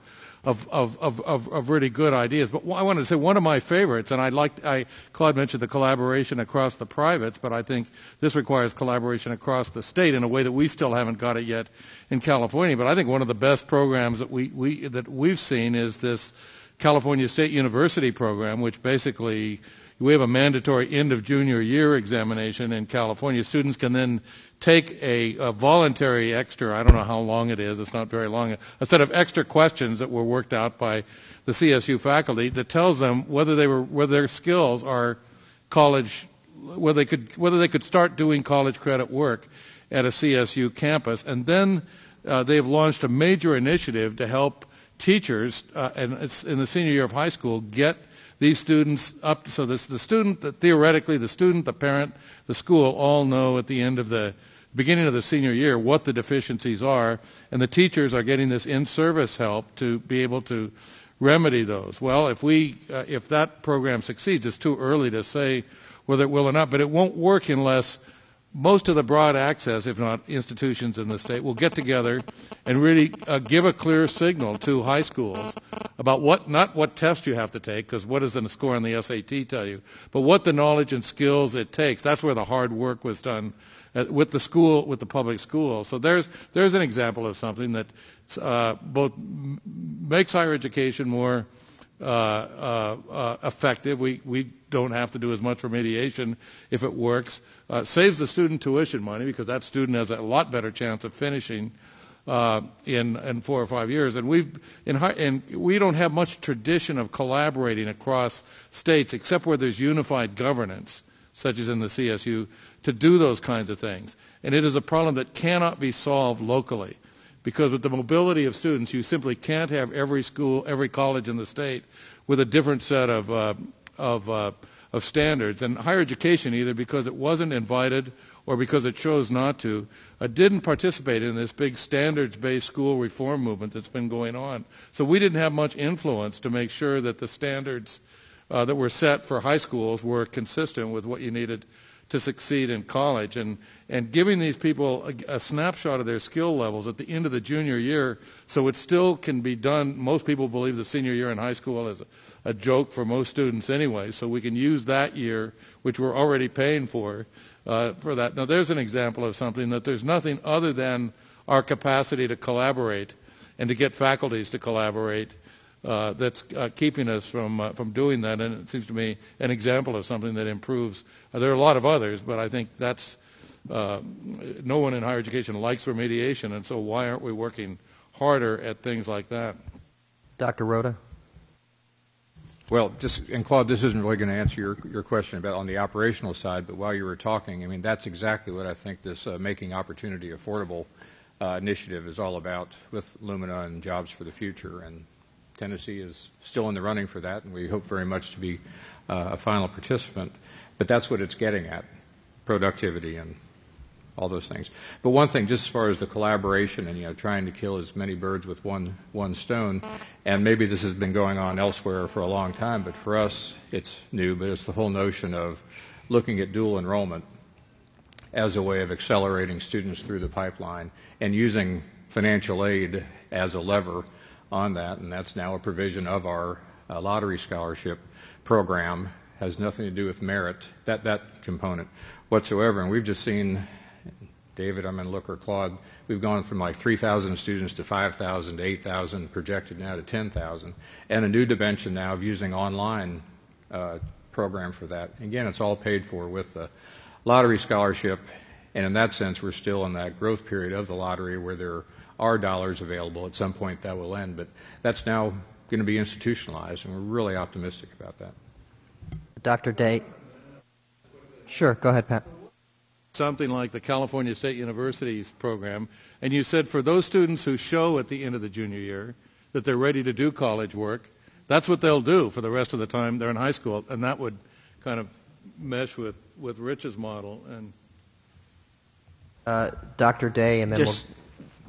really good ideas. But I wanted to say one of my favorites, and Claude mentioned the collaboration across the privates, but I think this requires collaboration across the state in a way that we still haven't got it yet in California. But I think one of the best programs that we've seen is this California State University program, which basically we have a mandatory end of junior year examination in California. Students can then take a voluntary extra, I don't know how long it is, it's not very long, a set of extra questions that were worked out by the CSU faculty that tells them whether their skills are college, whether they could start doing college credit work at a CSU campus. And then they've launched a major initiative to help teachers, and it's in the senior year of high school, get these students up so the student, theoretically the student, the parent, the school all know at the end of the beginning of the senior year what the deficiencies are, and the teachers are getting this in-service help to be able to remedy those. Well, if that program succeeds, it's too early to say whether it will or not, but it won't work unless most of the broad access, if not institutions in the state, will get together and really give a clear signal to high schools about not what test you have to take, because what does the score on the SAT tell you, but what the knowledge and skills it takes. That's where the hard work was done with the public school. So there's an example of something that both makes higher education more effective. We don't have to do as much remediation if it works. Saves the student tuition money because that student has a lot better chance of finishing in 4 or 5 years. And we don't have much tradition of collaborating across states except where there's unified governance, such as in the CSU, to do those kinds of things. And it is a problem that cannot be solved locally, because with the mobility of students, you simply can't have every school, every college in the state with a different set of standards. And higher education, either because it wasn't invited or because it chose not to, didn't participate in this big standards-based school reform movement that's been going on. So we didn't have much influence to make sure that the standards that were set for high schools were consistent with what you needed to succeed in college. And giving these people a snapshot of their skill levels at the end of the junior year so it still can be done. Most people believe the senior year in high school is a joke for most students anyway, so we can use that year, which we're already paying for that. Now, there's an example of something that there's nothing other than our capacity to collaborate and to get faculties to collaborate that's keeping us from doing that, and it seems to me an example of something that improves. There are a lot of others, but I think that's no one in higher education likes remediation, and so why aren't we working harder at things like that? Dr. Rhoda? Well, and Claude, this isn't really going to answer your question about on the operational side, but while you were talking, I mean, that's exactly what I think this Making Opportunity Affordable initiative is all about with Lumina and Jobs for the Future. And Tennessee is still in the running for that, and we hope very much to be a final participant. But that's what it's getting at, productivity and all those things. But one thing, just as far as the collaboration and trying to kill as many birds with one stone, and maybe this has been going on elsewhere for a long time, but for us it's new. But it's the whole notion of looking at dual enrollment as a way of accelerating students through the pipeline and using financial aid as a lever on that. And that's now a provision of our lottery scholarship program. Has nothing to do with merit, that component whatsoever. And we've just seen, David, I'm going to look, or Claude, we've gone from like 3,000 students to 5,000 to 8,000, projected now to 10,000, and a new dimension now of using online program for that. Again, it's all paid for with the lottery scholarship, and in that sense, we're still in that growth period of the lottery where there are dollars available. At some point, that will end, but that's now going to be institutionalized, and we're really optimistic about that. Dr. Day? Sure, go ahead, Pat. Something like the California State University's program, and you said for those students who show at the end of the junior year that they're ready to do college work, that's what they'll do for the rest of the time they're in high school, and that would kind of mesh with Rich's model. And Dr. Day, and then we'll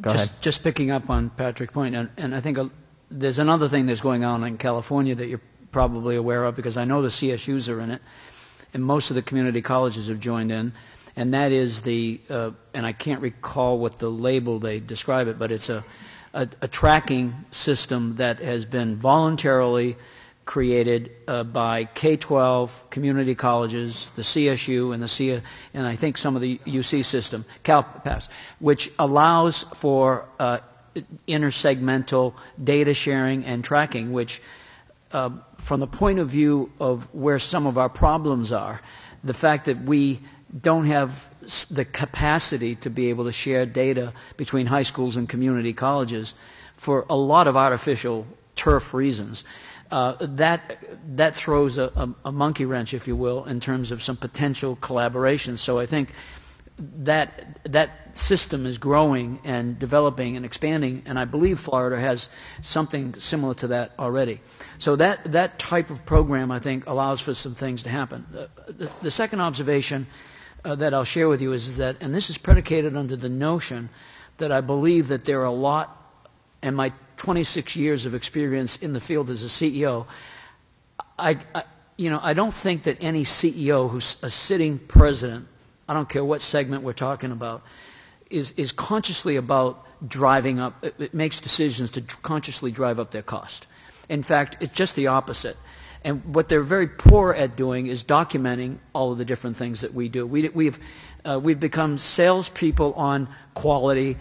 go ahead. Just picking up on Patrick's point, and I think there's another thing that's going on in California that you're probably aware of, because I know the CSUs are in it, and most of the community colleges have joined in, and that is and I can't recall what the label they describe it, but it's a tracking system that has been voluntarily created by K12 Community Colleges, the CSU, and I think some of the UC system, CalPass, which allows for intersegmental data sharing and tracking, which from the point of view of where some of our problems are, the fact that we don't have the capacity to be able to share data between high schools and community colleges for a lot of artificial turf reasons, that throws a monkey wrench, if you will, in terms of some potential collaboration. So I think that system is growing and developing and expanding, and I believe Florida has something similar to that already. So that type of program, I think, allows for some things to happen. The second observation that I'll share with you is that, and this is predicated under the notion that I believe that there are a lot, and my 26 years of experience in the field as a CEO, I don't think that any CEO who's a sitting president, I don't care what segment we're talking about, is consciously about driving up, it makes decisions to consciously drive up their cost. In fact, it's just the opposite. And what they're very poor at doing is documenting all of the different things that we do. We've become salespeople on quality,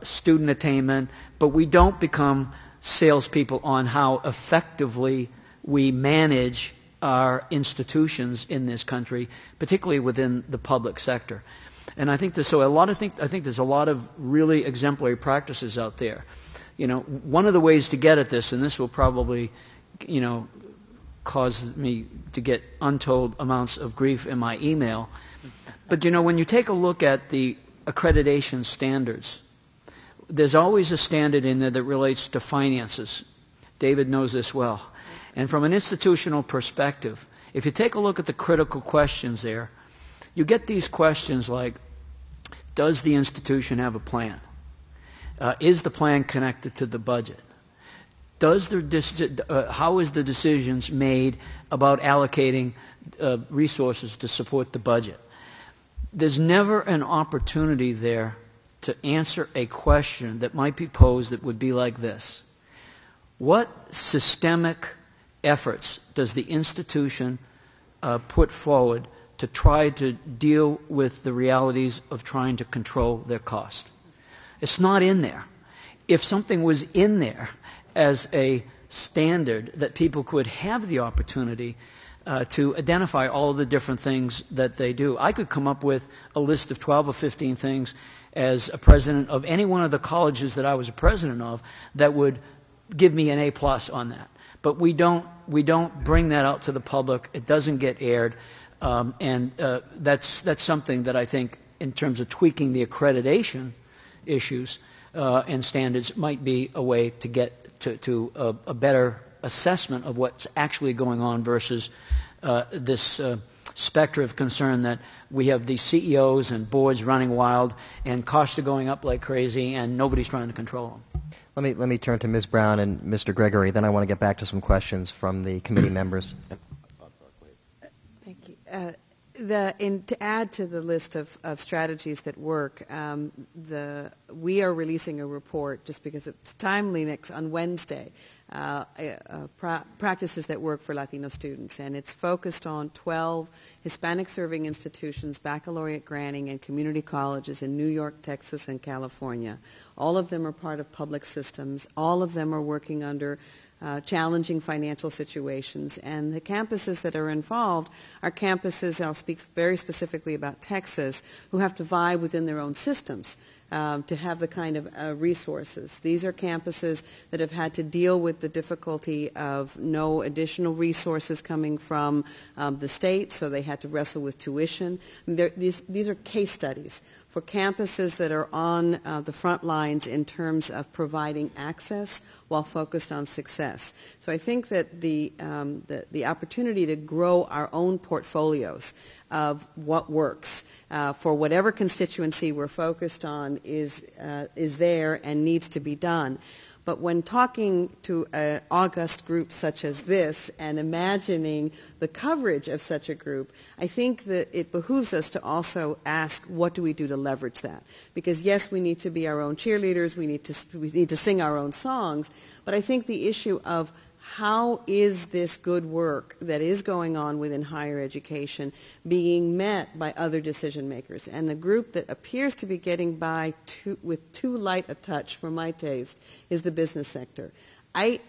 student attainment, but we don't become salespeople on how effectively we manage our institutions in this country, particularly within the public sector. And I think there's a lot of really exemplary practices out there. One of the ways to get at this, and this will probably, cause me to get untold amounts of grief in my email, but when you take a look at the accreditation standards, there's always a standard in there that relates to finances. David knows this well. And from an institutional perspective, if you take a look at the critical questions there, you get these questions like, does the institution have a plan? Is the plan connected to the budget? How is the decisions made about allocating resources to support the budget? There's never an opportunity there to answer a question that might be posed that would be like this. What systemic efforts does the institution put forward to try to deal with the realities of trying to control their cost? It's not in there. If something was in there as a standard that people could have the opportunity to identify all of the different things that they do. I could come up with a list of 12 or 15 things as a president of any one of the colleges that I was a president of that would give me an A+ on that. But we don't bring that out to the public. It doesn't get aired, and that's something that I think, in terms of tweaking the accreditation issues and standards, might be a way to get to a better assessment of what's actually going on versus this specter of concern that we have these CEOs and boards running wild and costs are going up like crazy and nobody's trying to control them. Let me turn to Ms. Brown and Mr. Gregory. Then I want to get back to some questions from the committee members. Thank you. To add to the list of strategies that work, we are releasing a report, just because it's timely, next on Wednesday, practices that work for Latino students, and it's focused on 12 Hispanic-serving institutions, baccalaureate granting, and community colleges in New York, Texas, and California. All of them are part of public systems. All of them are working under challenging financial situations, and the campuses that are involved are campuses, I'll speak very specifically about Texas, who have to vie within their own systems to have the kind of resources. These are campuses that have had to deal with the difficulty of no additional resources coming from the state, so they had to wrestle with tuition. These are case studies for campuses that are on the front lines in terms of providing access while focused on success. So I think that the opportunity to grow our own portfolios of what works for whatever constituency we're focused on is there and needs to be done. But when talking to an august group such as this and imagining the coverage of such a group, I think that it behooves us to also ask, what do we do to leverage that? Because yes, we need to be our own cheerleaders, we need to sing our own songs, but I think the issue of how is this good work that is going on within higher education being met by other decision makers? And the group that appears to be getting by with too light a touch, for my taste, is the business sector. I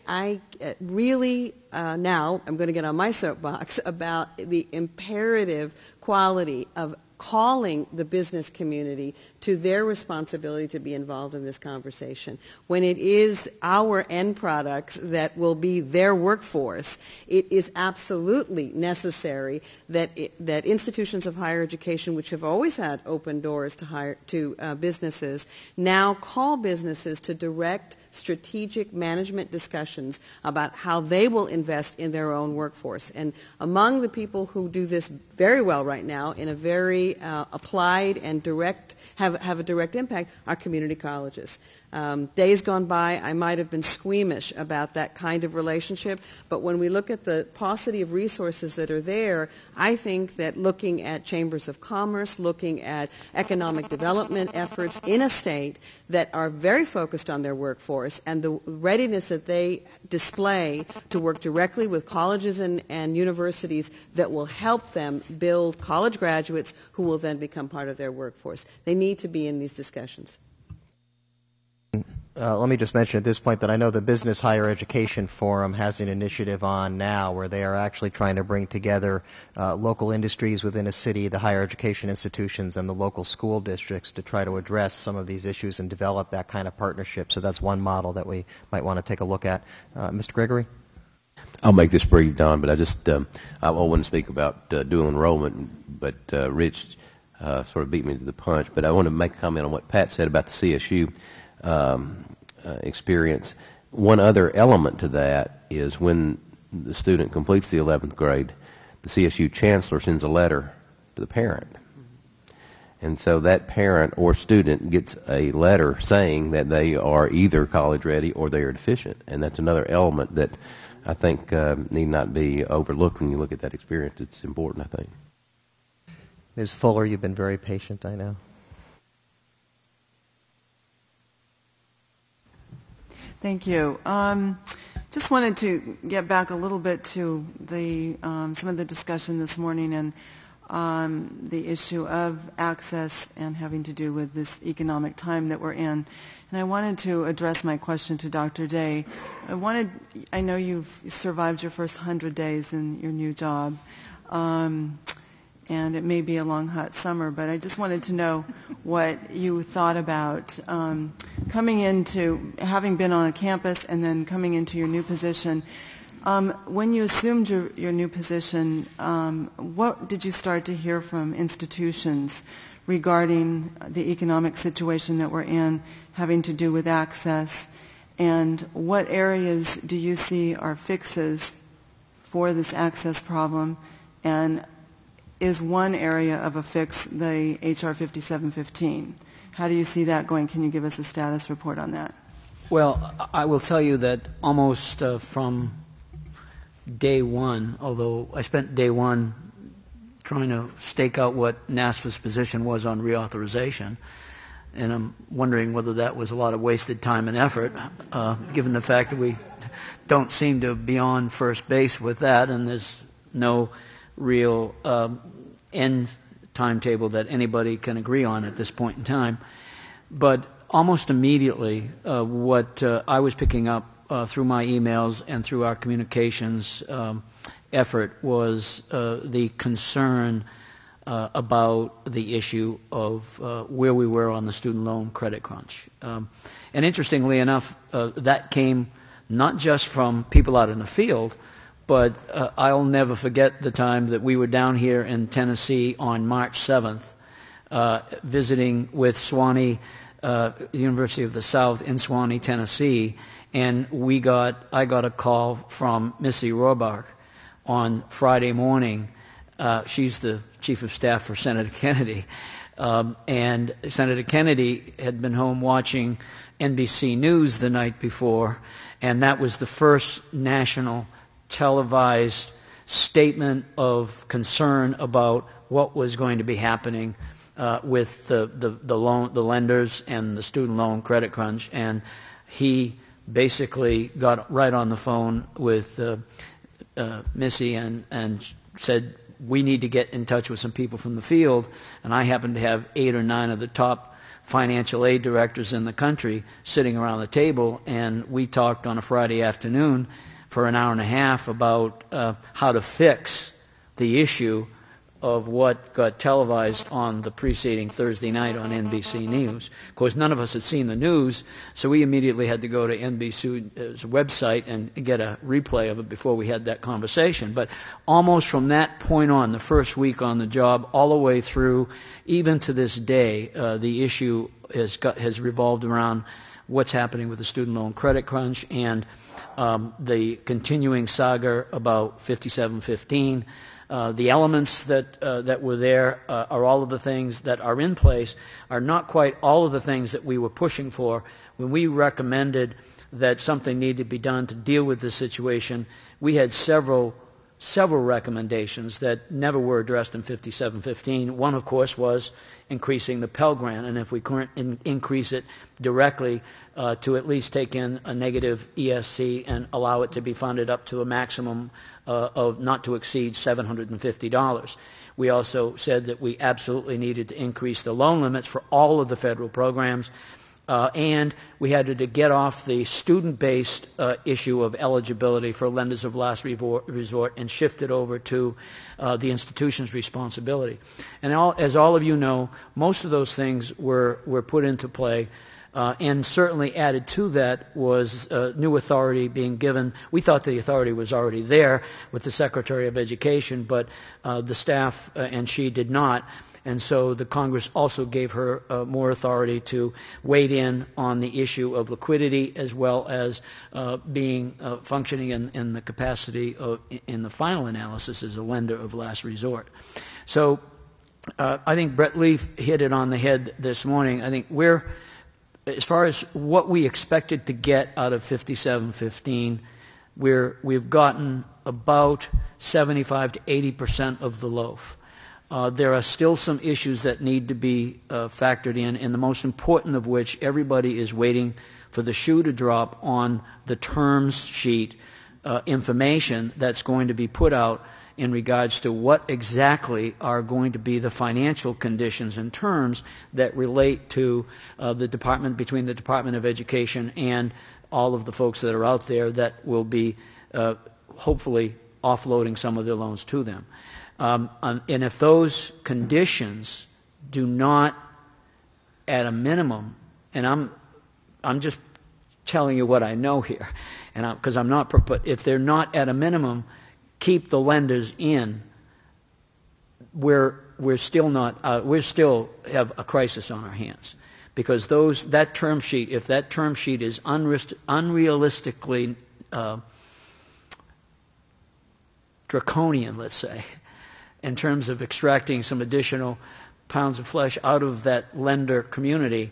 really, now, I'm going to get on my soapbox about the imperative quality of calling the business community to their responsibility to be involved in this conversation. When it is our end products that will be their workforce, it is absolutely necessary that that institutions of higher education, which have always had open doors to businesses, now call businesses to direct strategic management discussions about how they will invest in their own workforce. And among the people who do this very well right now in a very applied and direct, have a direct impact, are community colleges. Days gone by, I might have been squeamish about that kind of relationship, but when we look at the paucity of resources that are there, I think that looking at chambers of commerce, looking at economic development efforts in a state that are very focused on their workforce and the readiness that they display to work directly with colleges and universities that will help them build college graduates who will then become part of their workforce. They need to be in these discussions. Let me just mention at this point that I know the Business Higher Education Forum has an initiative on now where they are actually trying to bring together local industries within a city, the higher education institutions, and the local school districts to try to address some of these issues and develop that kind of partnership. So that's one model that we might want to take a look at. Mr. Gregory? I'll make this brief, Don, but I wouldn't speak about dual enrollment, but Rich sort of beat me to the punch. But I want to make a comment on what Pat said about the CSU experience. One other element to that is when the student completes the 11th grade, the CSU chancellor sends a letter to the parent. And so that parent or student gets a letter saying that they are either college ready or they are deficient. And that's another element that I think need not be overlooked when you look at that experience. It's important, I think. Ms. Fuller, you've been very patient, I know. Thank you. Just wanted to get back a little bit to the some of the discussion this morning and the issue of access and having to do with this economic time that we're in. And I wanted to address my question to Dr. Day. I know you've survived your first 100 days in your new job, and it may be a long, hot summer, but I just wanted to know what you thought about coming into, having been on a campus and then coming into your new position. When you assumed your new position, what did you start to hear from institutions regarding the economic situation that we're in, having to do with access, and what areas do you see are fixes for this access problem, and is one area of a fix the HR 5715? How do you see that going? Can you give us a status report on that? Well, I will tell you that almost from day one, although I spent day one trying to stake out what NASFA's position was on reauthorization, and I'm wondering whether that was a lot of wasted time and effort, given the fact that we don't seem to be on first base with that, and there's no real end timetable that anybody can agree on at this point in time. But almost immediately, what I was picking up through my emails and through our communications effort was the concern about the issue of where we were on the student loan credit crunch. And interestingly enough, that came not just from people out in the field, but I'll never forget the time that we were down here in Tennessee on March 7th visiting with Sewanee, University of the South in Sewanee, Tennessee, and I got a call from Missy Rohrbach on Friday morning. She's the chief of staff for Senator Kennedy, and Senator Kennedy had been home watching NBC News the night before, and that was the first national televised statement of concern about what was going to be happening with the lenders and the student loan credit crunch. And he basically got right on the phone with Missy and said, we need to get in touch with some people from the field. And I happen to have 8 or 9 of the top financial aid directors in the country sitting around the table, and we talked on a Friday afternoon for an hour and a half about how to fix the issue of what got televised on the preceding Thursday night on NBC News. Of course, none of us had seen the news, so we immediately had to go to NBC's website and get a replay of it before we had that conversation. But almost from that point on, the first week on the job, all the way through, even to this day, the issue has revolved around what's happening with the student loan credit crunch and the continuing saga about 5715. The elements that were there are all of the things that are in place, are not quite all of the things that we were pushing for. When we recommended that something needed to be done to deal with this situation, we had several recommendations that never were addressed in 5715. One, of course, was increasing the Pell Grant, and if we couldn't increase it directly, to at least take in a negative ESC and allow it to be funded up to a maximum of not to exceed $750. We also said that we absolutely needed to increase the loan limits for all of the federal programs, and we had to get off the student-based issue of eligibility for lenders of last resort and shift it over to the institution's responsibility. And as all of you know, most of those things were put into play. And certainly added to that was new authority being given. We thought the authority was already there with the Secretary of Education, but the staff and she did not. And so the Congress also gave her more authority to wade in on the issue of liquidity, as well as being functioning in the capacity in the final analysis as a lender of last resort. So I think Brett Leaf hit it on the head this morning. I think as far as what we expected to get out of 5715, we've gotten about 75 to 80% of the loaf. There are still some issues that need to be factored in, and the most important of which, everybody is waiting for the shoe to drop on the terms sheet information that's going to be put out in regards to what exactly are going to be the financial conditions and terms that relate to the department, between the Department of Education and all of the folks that are out there that will be hopefully offloading some of their loans to them. And if those conditions do not, at a minimum, and I'm just telling you what I know here, and because I'm not, but if they're not at a minimum, keep the lenders in, we're still not, we still have a crisis on our hands, because that term sheet, if that term sheet is unrealistically draconian, let's say, in terms of extracting some additional pounds of flesh out of that lender community,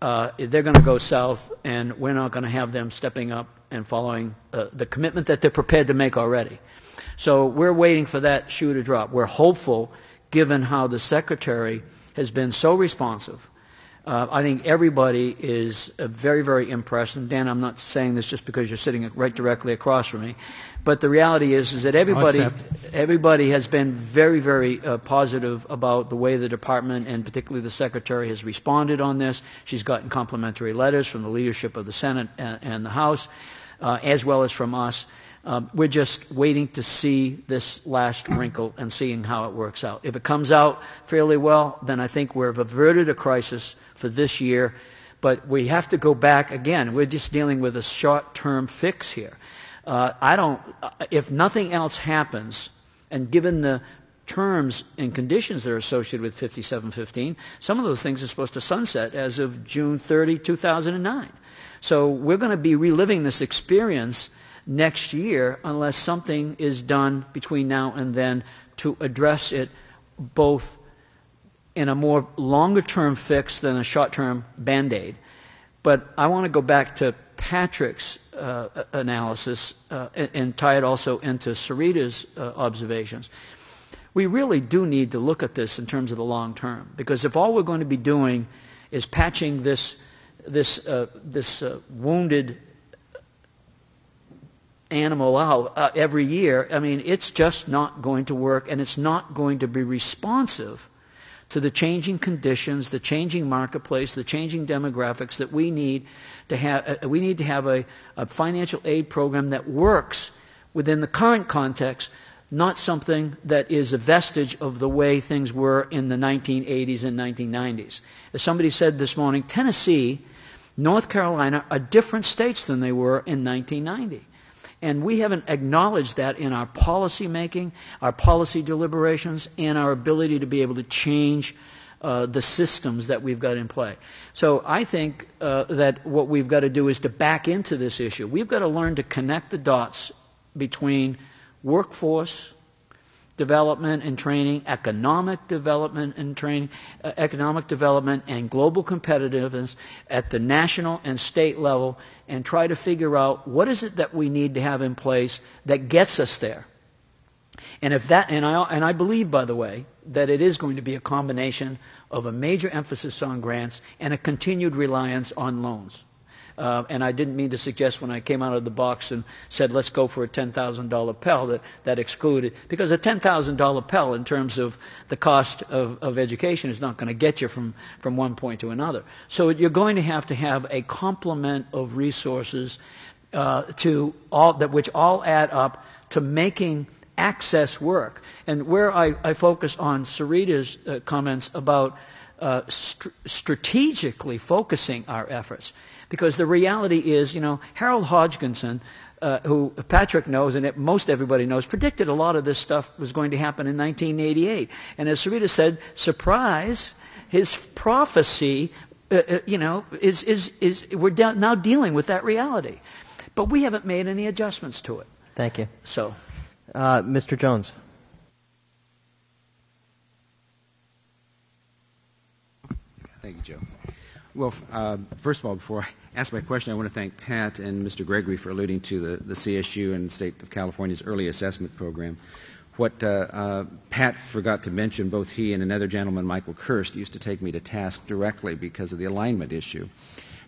they're going to go south, and we're not going to have them stepping up and following the commitment that they're prepared to make already. So we're waiting for that shoe to drop. We're hopeful, given how the Secretary has been so responsive. I think everybody is very, very impressed. And Dan, I'm not saying this just because you're sitting right directly across from me, but the reality is that everybody has been very, very positive about the way the department and particularly the Secretary has responded on this. She's gotten complimentary letters from the leadership of the Senate and the House, as well as from us. We're just waiting to see this last wrinkle and seeing how it works out. If it comes out fairly well, then I think we've averted a crisis for this year. But we have to go back again. We're just dealing with a short-term fix here. If nothing else happens, and given the terms and conditions that are associated with 5715, some of those things are supposed to sunset as of June 30, 2009. So we're going to be reliving this experience next year unless something is done between now and then to address it both in a more longer-term fix than a short-term Band-Aid. But I want to go back to Patrick's analysis and tie it also into Sarita's observations. We really do need to look at this in terms of the long term, because if all we're going to be doing is patching this wounded animal out every year, I mean, it's just not going to work, and it's not going to be responsive to the changing conditions, the changing marketplace, the changing demographics that we need to have. We need to have a financial aid program that works within the current context, not something that is a vestige of the way things were in the 1980s and 1990s. As somebody said this morning, Tennessee, North Carolina are different states than they were in 1990. And we haven't acknowledged that in our policy making, our policy deliberations, and our ability to be able to change the systems that we've got in play. So I think that what we've got to do is to back into this issue. We've got to learn to connect the dots between workforce development and training, economic development and training, economic development and global competitiveness at the national and state level, and try to figure out what is it that we need to have in place that gets us there. And if that, and I believe, by the way, that it is going to be a combination of a major emphasis on grants and a continued reliance on loans. And I didn't mean to suggest when I came out of the box and said, let's go for a $10,000 Pell, that excluded, because a $10,000 Pell in terms of the cost of education is not going to get you from one point to another. So you're going to have a complement of resources which all add up to making access work. And where I focus on Sarita's comments about strategically focusing our efforts. Because the reality is, Harold Hodgkinson, who Patrick knows and most everybody knows, predicted a lot of this stuff was going to happen in 1988. And as Sarita said, surprise, his prophecy, we're now dealing with that reality. But we haven't made any adjustments to it. Thank you. So, Mr. Jones. Thank you, Joe. Well, first of all, before I ask my question, I want to thank Pat and Mr. Gregory for alluding to the CSU and the State of California's early assessment program. What Pat forgot to mention, both he and another gentleman, Michael Kirst, used to take me to task directly because of the alignment issue.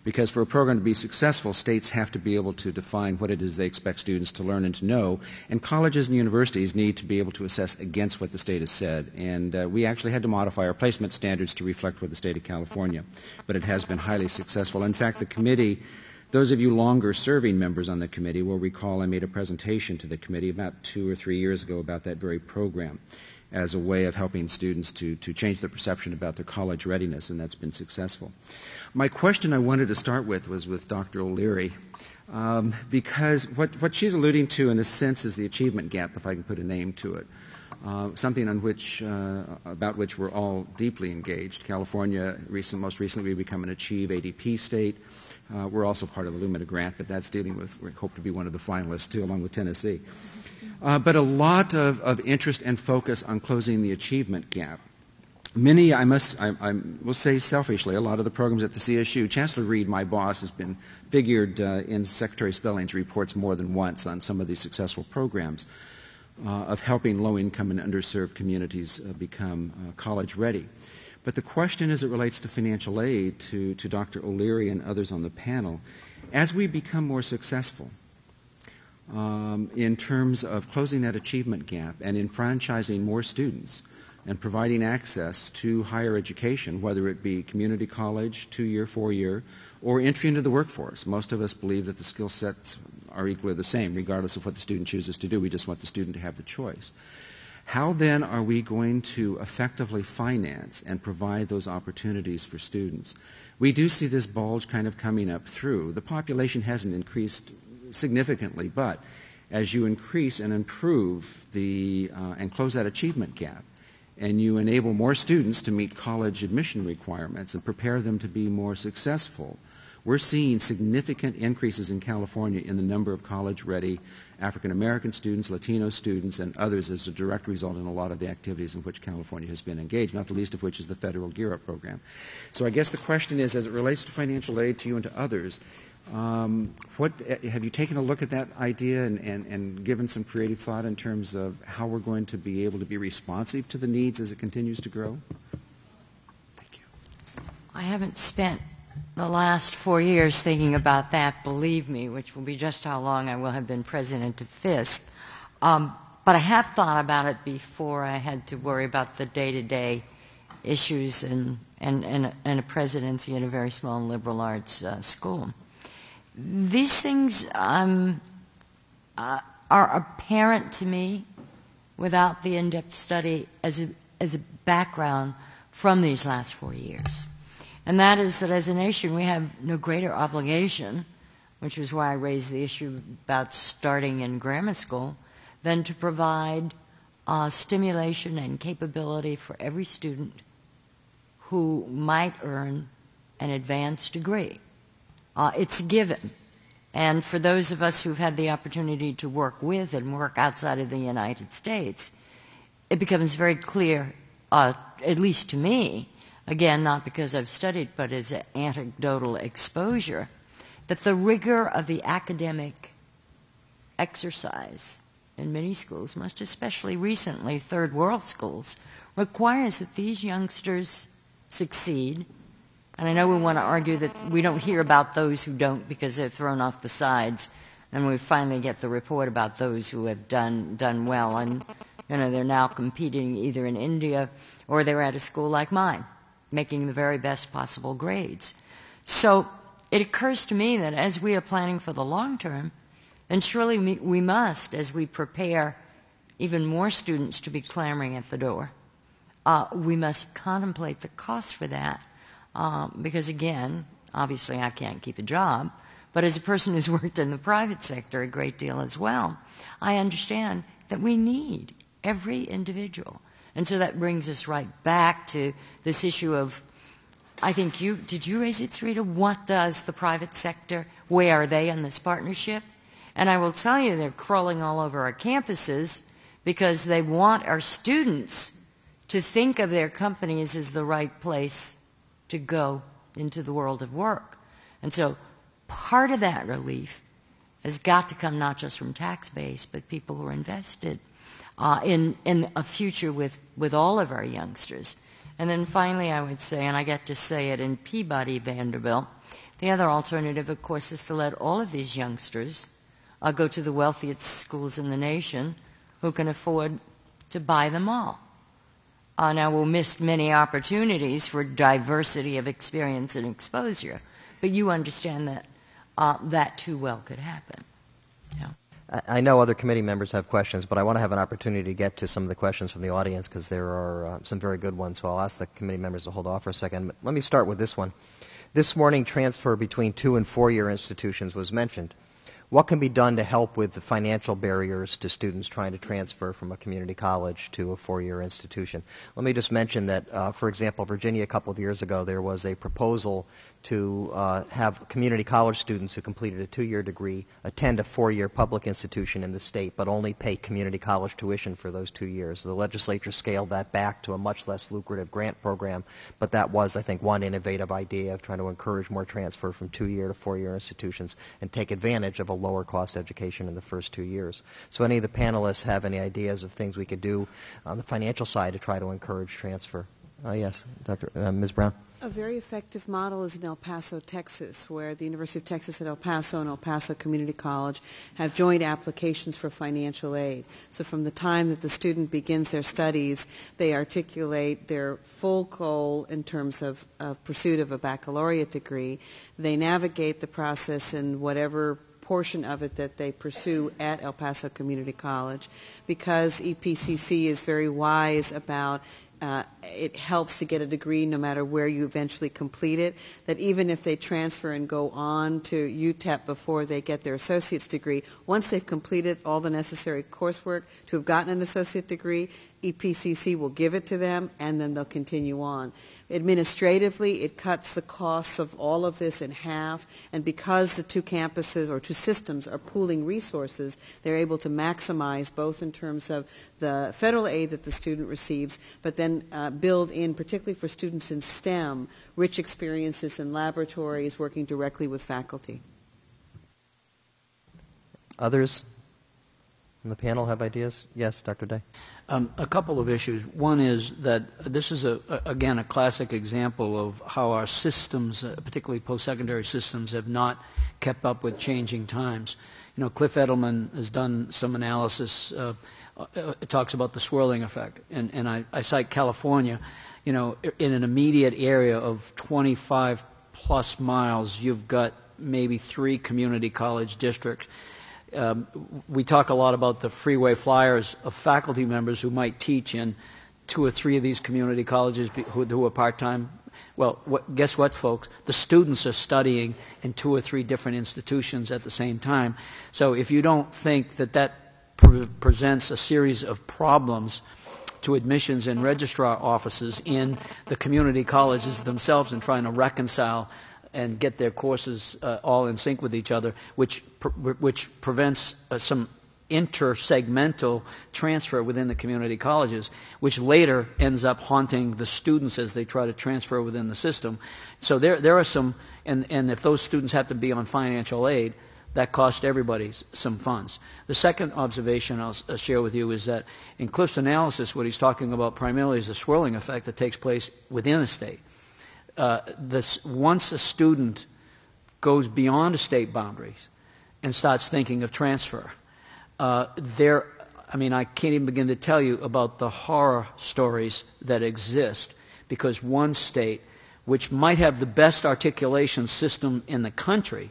Because for a program to be successful, states have to be able to define what it is they expect students to learn and to know, and colleges and universities need to be able to assess against what the state has said. And we actually had to modify our placement standards to reflect what the state of California, but it has been highly successful. In fact, the committee, those of you longer serving members on the committee will recall I made a presentation to the committee about 2 or 3 years ago about that very program as a way of helping students to change their perception about their college readiness, and that's been successful. My question I wanted to start with was with Dr. O'Leary, because what she's alluding to in a sense is the achievement gap, if I can put a name to it, something on which, about which we're all deeply engaged. California, most recently, we've become an Achieve ADP state. We're also part of the Lumina grant, but that's dealing with, we hope to be one of the finalists too, along with Tennessee. But a lot of interest and focus on closing the achievement gap. Many, I will say selfishly, a lot of the programs at the CSU, Chancellor Reed, my boss, has been figured in Secretary Spelling's reports more than once on some of these successful programs of helping low-income and underserved communities become college ready. But the question as it relates to financial aid to Dr. O'Leary and others on the panel, as we become more successful in terms of closing that achievement gap and enfranchising more students, and providing access to higher education, whether it be community college, 2-year, 4-year, or entry into the workforce. Most of us believe that the skill sets are equally the same, regardless of what the student chooses to do. We just want the student to have the choice. How then are we going to effectively finance and provide those opportunities for students? We do see this bulge kind of coming up through. The population hasn't increased significantly, but as you increase and improve and close that achievement gap, and you enable more students to meet college admission requirements and prepare them to be more successful, we're seeing significant increases in California in the number of college-ready African-American students, Latino students, and others as a direct result in a lot of the activities in which California has been engaged, not the least of which is the federal Gear Up program. So I guess the question is, as it relates to financial aid to you and to others, have you taken a look at that idea and given some creative thought in terms of how we're going to be able to be responsive to the needs as it continues to grow? Thank you. I haven't spent the last 4 years thinking about that, believe me, which will be just how long I will have been president of Fisk. But I have thought about it before I had to worry about the day-to-day issues and a presidency in a very small liberal arts school. These things are apparent to me without the in-depth study as a background from these last 4 years. And that is that as a nation we have no greater obligation, which is why I raised the issue about starting in grammar school, than to provide stimulation and capability for every student who might earn an advanced degree. It's a given. And for those of us who've had the opportunity to work with and work outside of the United States, it becomes very clear, at least to me, again, not because I've studied, but as an anecdotal exposure, that the rigor of the academic exercise in many schools, most especially recently third world schools, requires that these youngsters succeed. And I know we want to argue that we don't hear about those who don't because they're thrown off the sides, and we finally get the report about those who have done well, and they're now competing either in India or they're at a school like mine, making the very best possible grades. So it occurs to me that as we are planning for the long term, then surely we must, as we prepare even more students to be clamoring at the door, we must contemplate the cost for that. Because again, obviously I can't keep a job, but as a person who's worked in the private sector a great deal as well, I understand that we need every individual. And so that brings us right back to this issue of, I think did you raise it, Sarita? What does the private sector, where are they in this partnership? And I will tell you, they're crawling all over our campuses because they want our students to think of their companies as the right place to go into the world of work. And so part of that relief has got to come not just from tax base, but people who are invested in a future with all of our youngsters. And then finally I would say, and I get to say it in Peabody, Vanderbilt, The other alternative, of course, is to let all of these youngsters go to the wealthiest schools in the nation who can afford to buy them all. Now, we'll miss many opportunities for diversity of experience and exposure, but you understand that that too well could happen. Yeah. I know other committee members have questions, but I want to have an opportunity to get to some of the questions from the audience because there are some very good ones, so I'll ask the committee members to hold off for a second. But let me start with this one. This morning, transfer between 2- and 4-year institutions was mentioned. What can be done to help with the financial barriers to students trying to transfer from a community college to a 4-year institution? Let me just mention that, for example, Virginia, a couple of years ago, there was a proposal to have community college students who completed a 2-year degree attend a 4-year public institution in the state, but only pay community college tuition for those 2 years. The legislature scaled that back to a much less lucrative grant program, but that was, I think, one innovative idea of trying to encourage more transfer from 2-year to 4-year institutions and take advantage of a lower cost education in the first 2 years. So any of the panelists have any ideas of things we could do on the financial side to try to encourage transfer? Yes, Ms. Brown. A very effective model is in El Paso, Texas, where the University of Texas at El Paso and El Paso Community College have joint applications for financial aid. So from the time that the student begins their studies, they articulate their full goal in terms of pursuit of a baccalaureate degree. They navigate the process in whatever portion of it that they pursue at El Paso Community College. Because EPCC is very wise about it helps to get a degree no matter where you eventually complete it, that even if they transfer and go on to UTEP before they get their associate's degree, once they've completed all the necessary coursework to have gotten an associate degree, EPCC will give it to them, and then they'll continue on. Administratively, it cuts the costs of all of this in half, and because the two campuses or two systems are pooling resources, they're able to maximize both in terms of the federal aid that the student receives, but then build in, particularly for students in STEM, rich experiences in laboratories working directly with faculty. Others on the panel have ideas? Yes, Dr. Day. A couple of issues. One is that this is, again, a classic example of how our systems, particularly post-secondary systems, have not kept up with changing times. You know, Cliff Edelman has done some analysis. It talks about the swirling effect. And I cite California. You know, in an immediate area of 25-plus miles, you've got maybe 3 community college districts. We talk a lot about the freeway flyers of faculty members who might teach in 2 or 3 of these community colleges who are part-time. Well, guess what, folks? The students are studying in 2 or 3 different institutions at the same time. So if you don't think that that presents a series of problems to admissions and registrar offices in the community colleges themselves and trying to reconcile and get their courses all in sync with each other, which prevents some intersegmental transfer within the community colleges, which later ends up haunting the students as they try to transfer within the system. So there are some, and if those students have to be on financial aid, that costs everybody some funds. The second observation I'll share with you is that in Cliff's analysis, what he's talking about primarily is the swirling effect that takes place within a state. Once a student goes beyond state boundaries and starts thinking of transfer, I can't even begin to tell you about the horror stories that exist because one state, which might have the best articulation system in the country,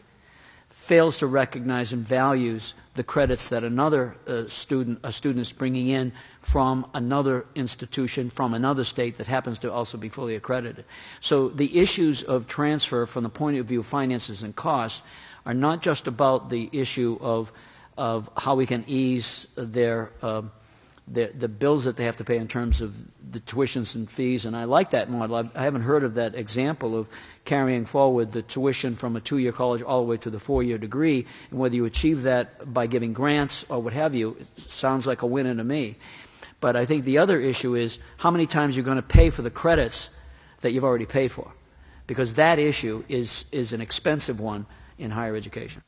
fails to recognize and values the credits that another student is bringing in from another institution, from another state that happens to also be fully accredited. So the issues of transfer from the point of view of finances and costs are not just about the issue of how we can ease the bills that they have to pay in terms of the tuitions and fees, and I like that model. I haven't heard of that example of carrying forward the tuition from a 2-year college all the way to the 4-year degree, and whether you achieve that by giving grants or what have you, it sounds like a winner to me. But I think the other issue is how many times you're going to pay for the credits that you've already paid for, because that issue is an expensive one in higher education.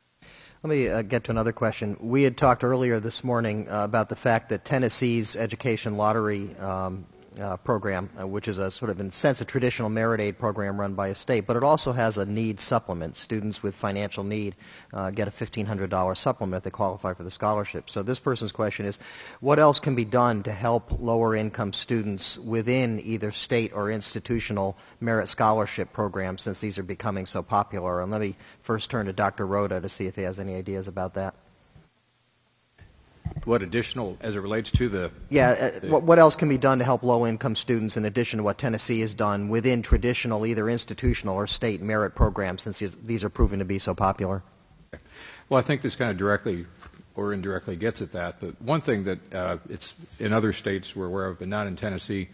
Let me get to another question. We had talked earlier this morning about the fact that Tennessee's education lottery program, which is a sort of, in a sense, a traditional merit aid program run by a state, but it also has a need supplement. Students with financial need get a $1,500 supplement if they qualify for the scholarship. So this person's question is, what else can be done to help lower income students within either state or institutional merit scholarship programs, since these are becoming so popular? And let me first turn to Dr. Rhoda to see if he has any ideas about that. What additional, as it relates to the... What else can be done to help low-income students in addition to what Tennessee has done within traditional, either institutional or state merit programs, since these are proving to be so popular? Well, I think this kind of directly or indirectly gets at that. But one thing that it's in other states we're aware of, but not in Tennessee,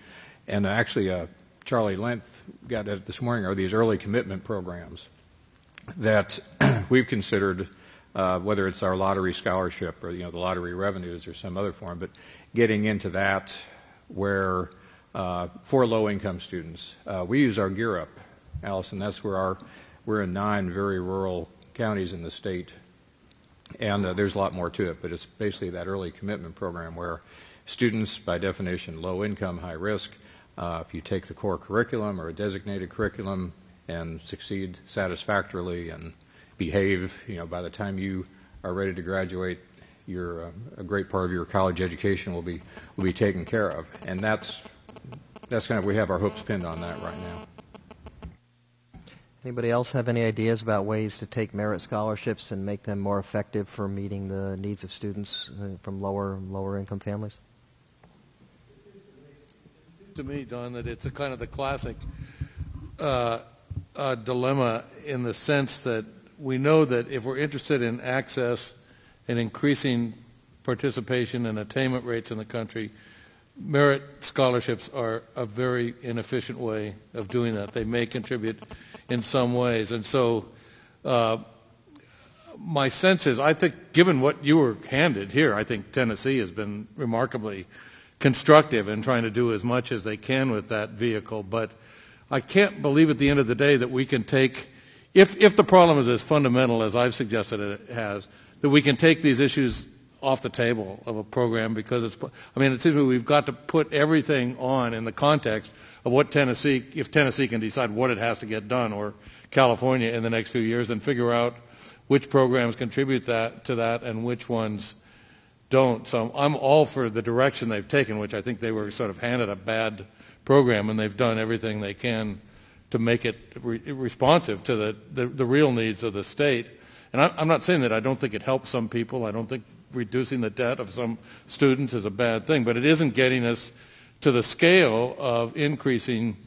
and actually Charlie Length got at this morning, are these early commitment programs that we've considered, whether it's our lottery scholarship or the lottery revenues or some other form, but getting into that where for low-income students, we use our Gear Up, Allison. That's where we're in 9 very rural counties in the state, and there's a lot more to it, but it's basically that early commitment program where students, by definition, low income, high risk, if you take the core curriculum or a designated curriculum and succeed satisfactorily and behave, by the time you are ready to graduate, a great part of your college education will be taken care of, and that's kind of, we have our hopes pinned on that right now. Anybody else have any ideas about ways to take merit scholarships and make them more effective for meeting the needs of students from lower income families? To me, Don, that it's a kind of the classic dilemma in the sense that we know that if we're interested in access and increasing participation and attainment rates in the country, merit scholarships are a very inefficient way of doing that. They may contribute in some ways. And so my sense is, I think, given what you were handed here, I think Tennessee has been remarkably constructive in trying to do as much as they can with that vehicle. But I can't believe at the end of the day that we can take, if the problem is as fundamental as I've suggested it has, that we can take these issues off the table of a program, because it seems like we've got to put everything on in the context of what Tennessee, if Tennessee can decide what it has to get done, or California in the next few years, and figure out which programs contribute to that and which ones don't. So I'm all for the direction they've taken, which I think they were sort of handed a bad program, and they've done everything they can to make it responsive to the real needs of the state. And I'm not saying that I don't think it helps some people. I don't think reducing the debt of some students is a bad thing, but it isn't getting us to the scale of increasing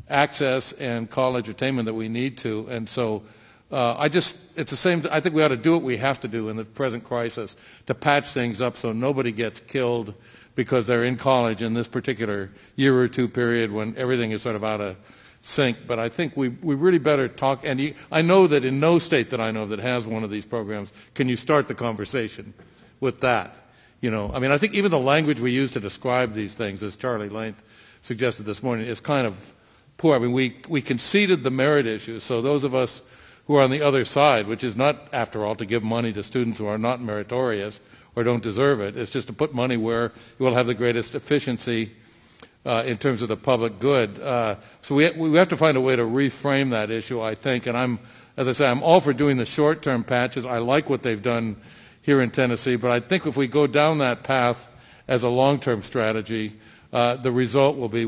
access and college attainment that we need to. And so it's the same. I think we ought to do what we have to do in the present crisis to patch things up so nobody gets killed because they're in college in this particular year or two period when everything is sort of out of sync. But I think we really better talk. And I know that in no state that I know that has one of these programs can you start the conversation with that. I think even the language we use to describe these things, as Charlie Length suggested this morning, is kind of poor. We conceded the merit issue, so those of us who are on the other side, which is not, after all, to give money to students who are not meritorious or don't deserve it, it's just to put money where it will have the greatest efficiency in terms of the public good. So we have to find a way to reframe that issue, I think, and as I say, I'm all for doing the short-term patches. I like what they've done here in Tennessee, but I think if we go down that path as a long-term strategy, the result will be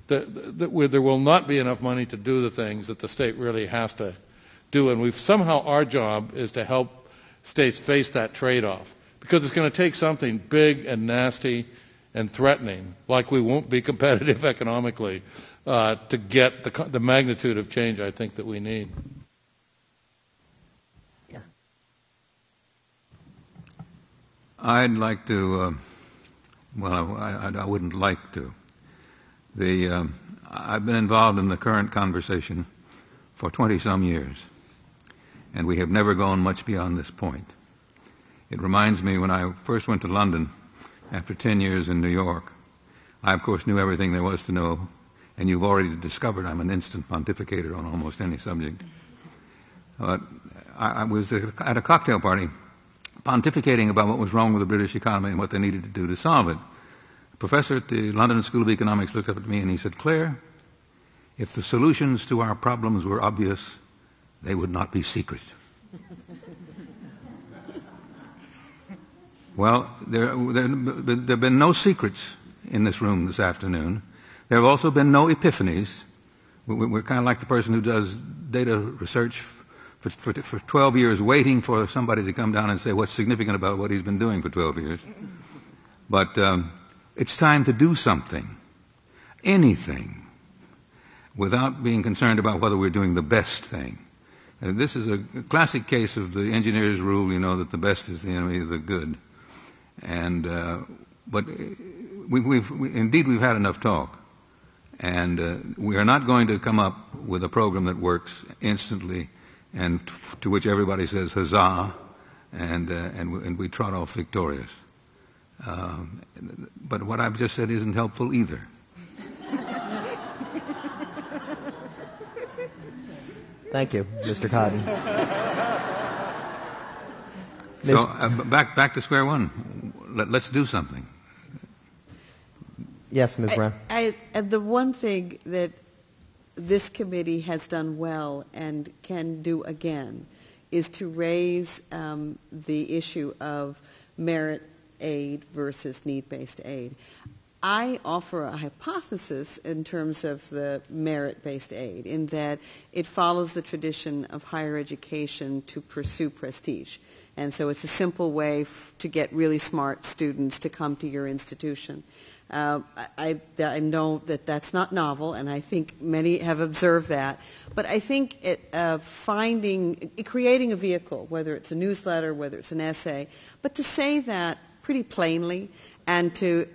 there will not be enough money to do the things that the state really has to do, and our job is to help states face that trade-off, because it's going to take something big and nasty and threatening, like we won't be competitive economically, to get the magnitude of change I think that we need. I'd like to, I wouldn't like to. I've been involved in the current conversation for 20-some years, and we have never gone much beyond this point. It reminds me when I first went to London after 10 years in New York. I, of course, knew everything there was to know, and you've already discovered I'm an instant pontificator on almost any subject. I was at a cocktail party pontificating about what was wrong with the British economy and what they needed to do to solve it. A professor at the London School of Economics looked up at me and he said, "Claire, if the solutions to our problems were obvious, they would not be secret." Well, there have been no secrets in this room this afternoon. There have also been no epiphanies. We're kind of like the person who does data research for 12 years waiting for somebody to come down and say what's significant about what he's been doing for 12 years. But it's time to do something, anything, without being concerned about whether we're doing the best thing. And this is a classic case of the engineer's rule, you know, that the best is the enemy of the good. And but we've had enough talk, and we are not going to come up with a program that works instantly and to which everybody says huzzah, and we trot off victorious. But what I've just said isn't helpful either. Thank you, Mr. Cotton. So back to square one. Let's do something. Yes, Ms. Brown. The one thing that this committee has done well and can do again is to raise the issue of merit aid versus need-based aid. I offer a hypothesis in terms of the merit-based aid in that it follows the tradition of higher education to pursue prestige. And so it's a simple way to get really smart students to come to your institution. I know that that's not novel, and I think many have observed that. But I think creating a vehicle, whether it's a newsletter, whether it's an essay, but to say that pretty plainly and to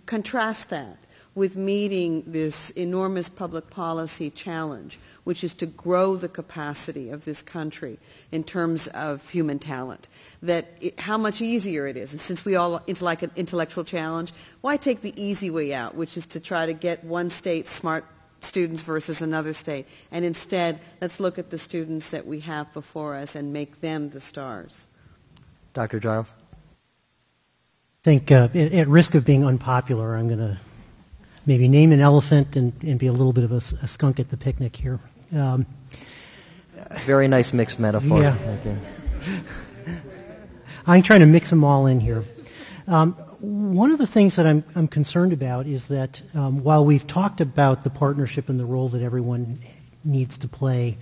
contrast that with meeting this enormous public policy challenge, which is to grow the capacity of this country in terms of human talent, how much easier it is. And since we all like an intellectual challenge, why take the easy way out, which is to try to get one state smart students versus another state? And instead, let's look at the students that we have before us and make them the stars. Dr. Giles? I think at risk of being unpopular, I'm going to maybe name an elephant and be a little bit of a skunk at the picnic here. Very nice mixed metaphor. Yeah. Okay. I'm trying to mix them all in here. One of the things that I'm concerned about is that while we've talked about the partnership and the role that everyone needs to play,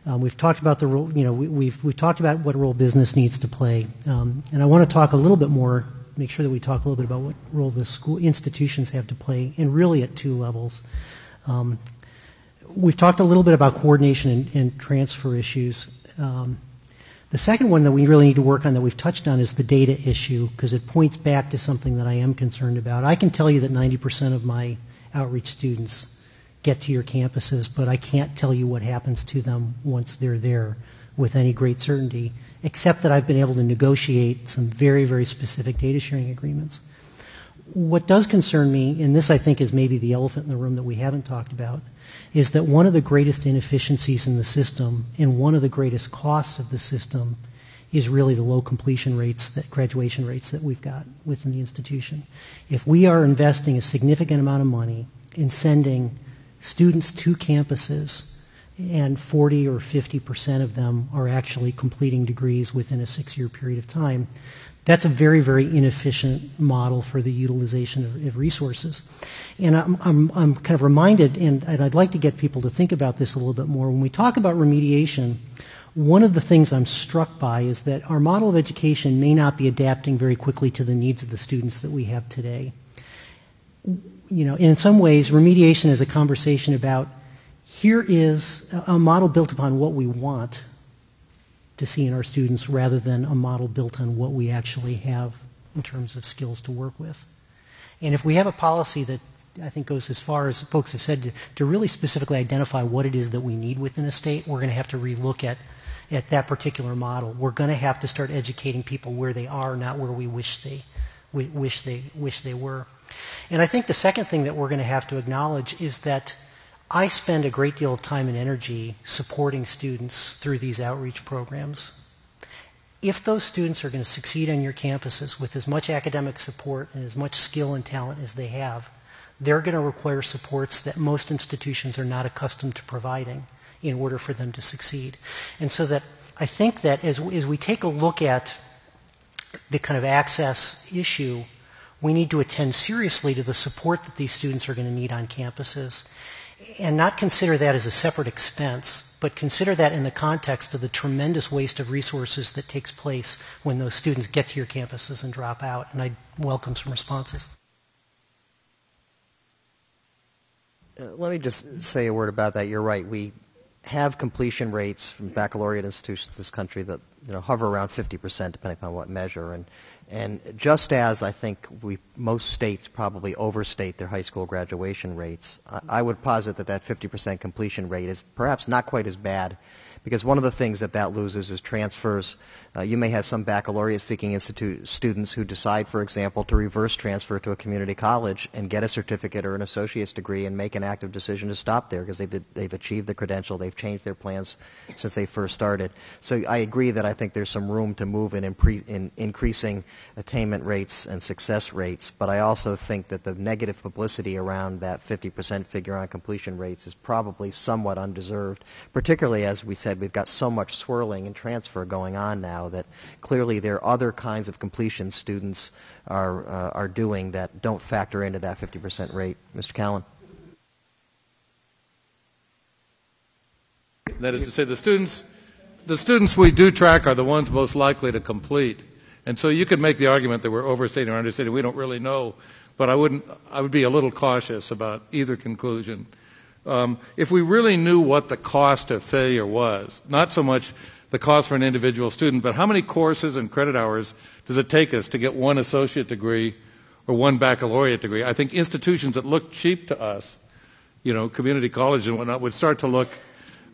we've talked about the role. We've talked about what role business needs to play, and I want to talk a little bit more. Make sure that we talk a little bit about what role the school institutions have to play, and really at two levels. We've talked a little bit about coordination and transfer issues. The second one that we really need to work on that we've touched on is the data issue, because it points back to something that I am concerned about. I can tell you that 90% of my outreach students get to your campuses, but I can't tell you what happens to them once they're there with any great certainty, except that I've been able to negotiate some very, very specific data sharing agreements. What does concern me, and this I think is maybe the elephant in the room that we haven't talked about, is that one of the greatest inefficiencies in the system and one of the greatest costs of the system is really the low completion rates, graduation rates that we've got within the institution. If we are investing a significant amount of money in sending students to campuses and 40 or 50% of them are actually completing degrees within a 6-year period of time, that's a very, very inefficient model for the utilization of resources. And I'm kind of reminded, and I'd like to get people to think about this a little bit more. When we talk about remediation, one of the things I'm struck by is that our model of education may not be adapting very quickly to the needs of the students that we have today. In some ways, remediation is a conversation about here is a model built upon what we want to see in our students rather than a model built on what we actually have in terms of skills to work with. And if we have a policy that I think goes as far as folks have said to really specifically identify what it is that we need within a state, we're going to have to relook at that particular model. We're going to have to start educating people where they are, not where we wish they were. And I think the second thing that we're going to have to acknowledge is that I spend a great deal of time and energy supporting students through these outreach programs. if those students are going to succeed on your campuses with as much academic support and as much skill and talent as they have, they're going to require supports that most institutions are not accustomed to providing in order for them to succeed. And so that I think that as we take a look at the kind of access issue, we need to attend seriously to the support that these students are going to need on campuses and not consider that as a separate expense, but consider that in the context of the tremendous waste of resources that takes place when those students get to your campuses and drop out. And I welcome some responses. Let me just say a word about that. You're right. We have completion rates from baccalaureate institutions in this country that hover around 50%, depending upon what measure. And just as I think most states probably overstate their high school graduation rates, I would posit that 50% completion rate is perhaps not quite as bad, because one of the things that loses is transfers. You may have some baccalaureate-seeking institute students who decide, for example, to reverse transfer to a community college and get a certificate or an associate's degree and make an active decision to stop there because they've achieved the credential, they've changed their plans since they first started. So I agree that I think there's some room to move in increasing attainment rates and success rates, but I also think that the negative publicity around that 50% figure on completion rates is probably somewhat undeserved, particularly as we said, we've got so much swirling and transfer going on now that clearly there are other kinds of completion students are doing that don't factor into that 50% rate. Mr. Cowan. That is to say, the students we do track are the ones most likely to complete. And so you could make the argument that we're overstating or understating. We don't really know, but I would be a little cautious about either conclusion. If we really knew what the cost of failure was, not so much the cost for an individual student, but how many courses and credit hours does it take us to get one associate degree or one baccalaureate degree? I think institutions that look cheap to us, community college and whatnot, would start to look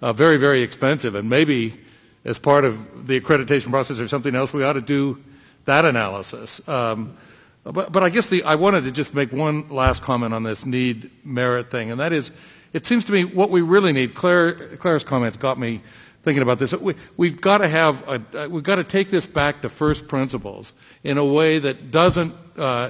very, very expensive. And maybe as part of the accreditation process or something else, we ought to do that analysis. But I guess I wanted to just make one last comment on this need-merit thing, and that is, it seems to me what we really need, Claire's comments got me thinking about this. We've got to take this back to first principles in a way that doesn't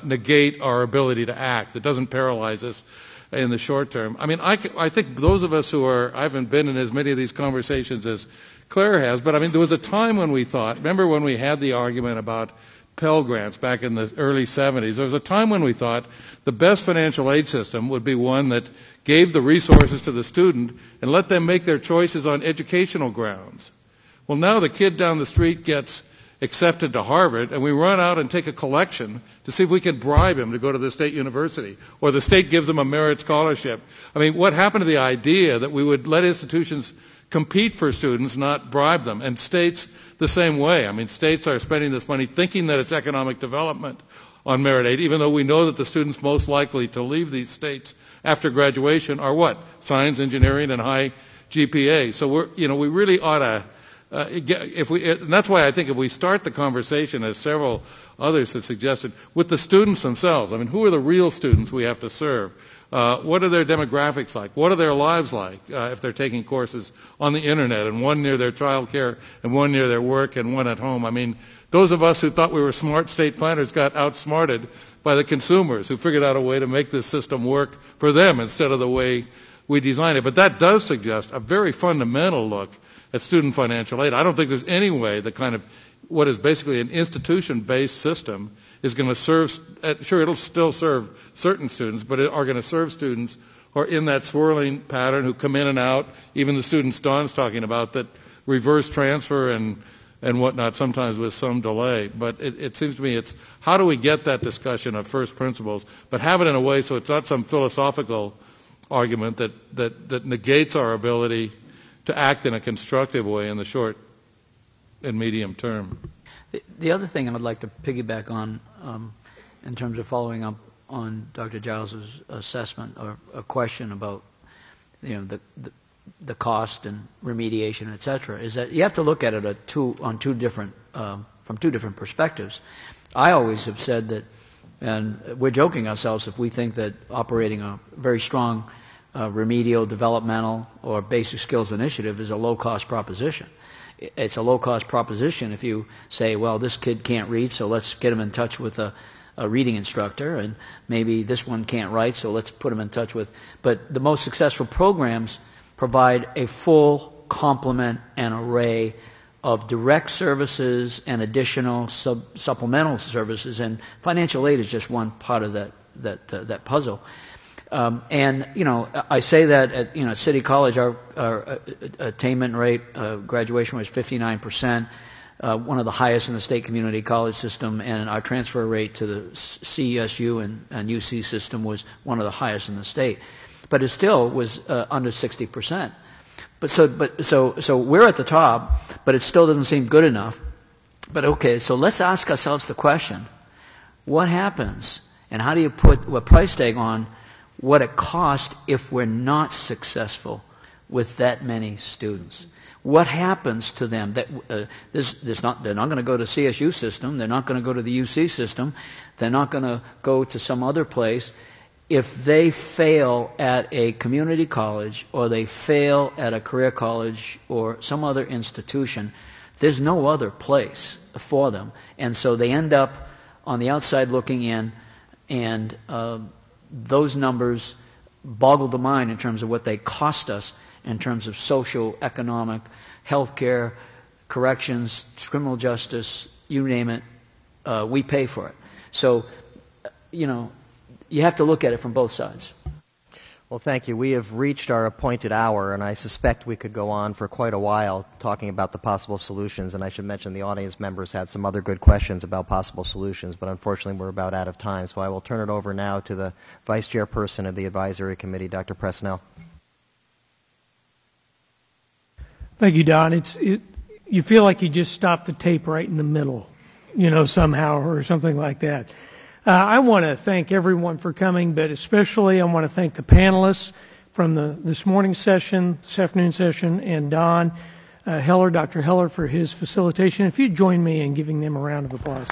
negate our ability to act, that doesn't paralyze us in the short term. I mean, I think those of us I haven't been in as many of these conversations as Claire has, but I mean, there was a time when we thought, remember when we had the argument about Pell Grants back in the early 70s, there was a time when we thought the best financial aid system would be one that gave the resources to the student and let them make their choices on educational grounds. Well, now the kid down the street gets accepted to Harvard, and we run out and take a collection to see if we can bribe him to go to the state university, or the state gives him a merit scholarship. I mean, what happened to the idea that we would let institutions compete for students, not bribe them? And states the same way. I mean, states are spending this money thinking that it's economic development on merit aid, even though we know that the students most likely to leave these states after graduation are what? Science, engineering, and high GPA. So we really ought to, and that's why I think if we start the conversation, as several others have suggested, with the students themselves. I mean, who are the real students we have to serve? What are their demographics like? What are their lives like if they're taking courses on the internet, and one near their child care and one near their work and one at home? I mean, those of us who thought we were smart state planners got outsmarted by the consumers who figured out a way to make this system work for them instead of the way we designed it. But that does suggest a very fundamental look at student financial aid. I don't think there's any way the kind of what is basically an institution-based system is going to serve, sure, it'll still serve certain students, but it are going to serve students who are in that swirling pattern, who come in and out, even the students Don's talking about that reverse transfer and whatnot, sometimes with some delay. But it seems to me it's how do we get that discussion of first principles, but have it in a way so it's not some philosophical argument that negates our ability to act in a constructive way in the short and medium term. The other thing I would like to piggyback on in terms of following up on Dr. Giles's assessment or a question about the cost and remediation, et cetera, is that you have to look at it from two different perspectives. I always have said that, and we're joking ourselves if we think that operating a very strong remedial, developmental, or basic skills initiative is a low-cost proposition. it's a low-cost proposition if you say, well, this kid can't read, so let's get him in touch with a reading instructor, and maybe this one can't write, so let's put him in touch with. But the most successful programs provide a full complement and array of direct services and additional supplemental services, and financial aid is just one part of that puzzle. And I say that at City College, our attainment rate, graduation was 59%, one of the highest in the state community college system, and our transfer rate to the CSU and UC system was one of the highest in the state. But it still was under 60%. So we're at the top, but it still doesn't seem good enough. But okay, so let's ask ourselves the question: what happens, and how do you put a price tag on what it costs if we're not successful with that many students? What happens to them? That they're not going to go to CSU system. They're not going to go to the UC system. They're not going to go to some other place. If they fail at a community college or they fail at a career college or some other institution, there's no other place for them. And so they end up on the outside looking in, and those numbers boggle the mind in terms of what they cost us in terms of social, economic, healthcare, corrections, criminal justice, you name it, we pay for it. So, you have to look at it from both sides. Well, thank you. We have reached our appointed hour, and I suspect we could go on for quite a while talking about the possible solutions. And I should mention the audience members had some other good questions about possible solutions, but unfortunately we're about out of time. So I will turn it over now to the Vice Chairperson of the Advisory Committee, Dr. Presnell. Thank you, Don. You feel like you just stopped the tape right in the middle, somehow, or something like that. I want to thank everyone for coming, but especially I want to thank the panelists from this morning's session, this afternoon session, and Don Heller, Dr. Heller, for his facilitation. If you'd join me in giving them a round of applause.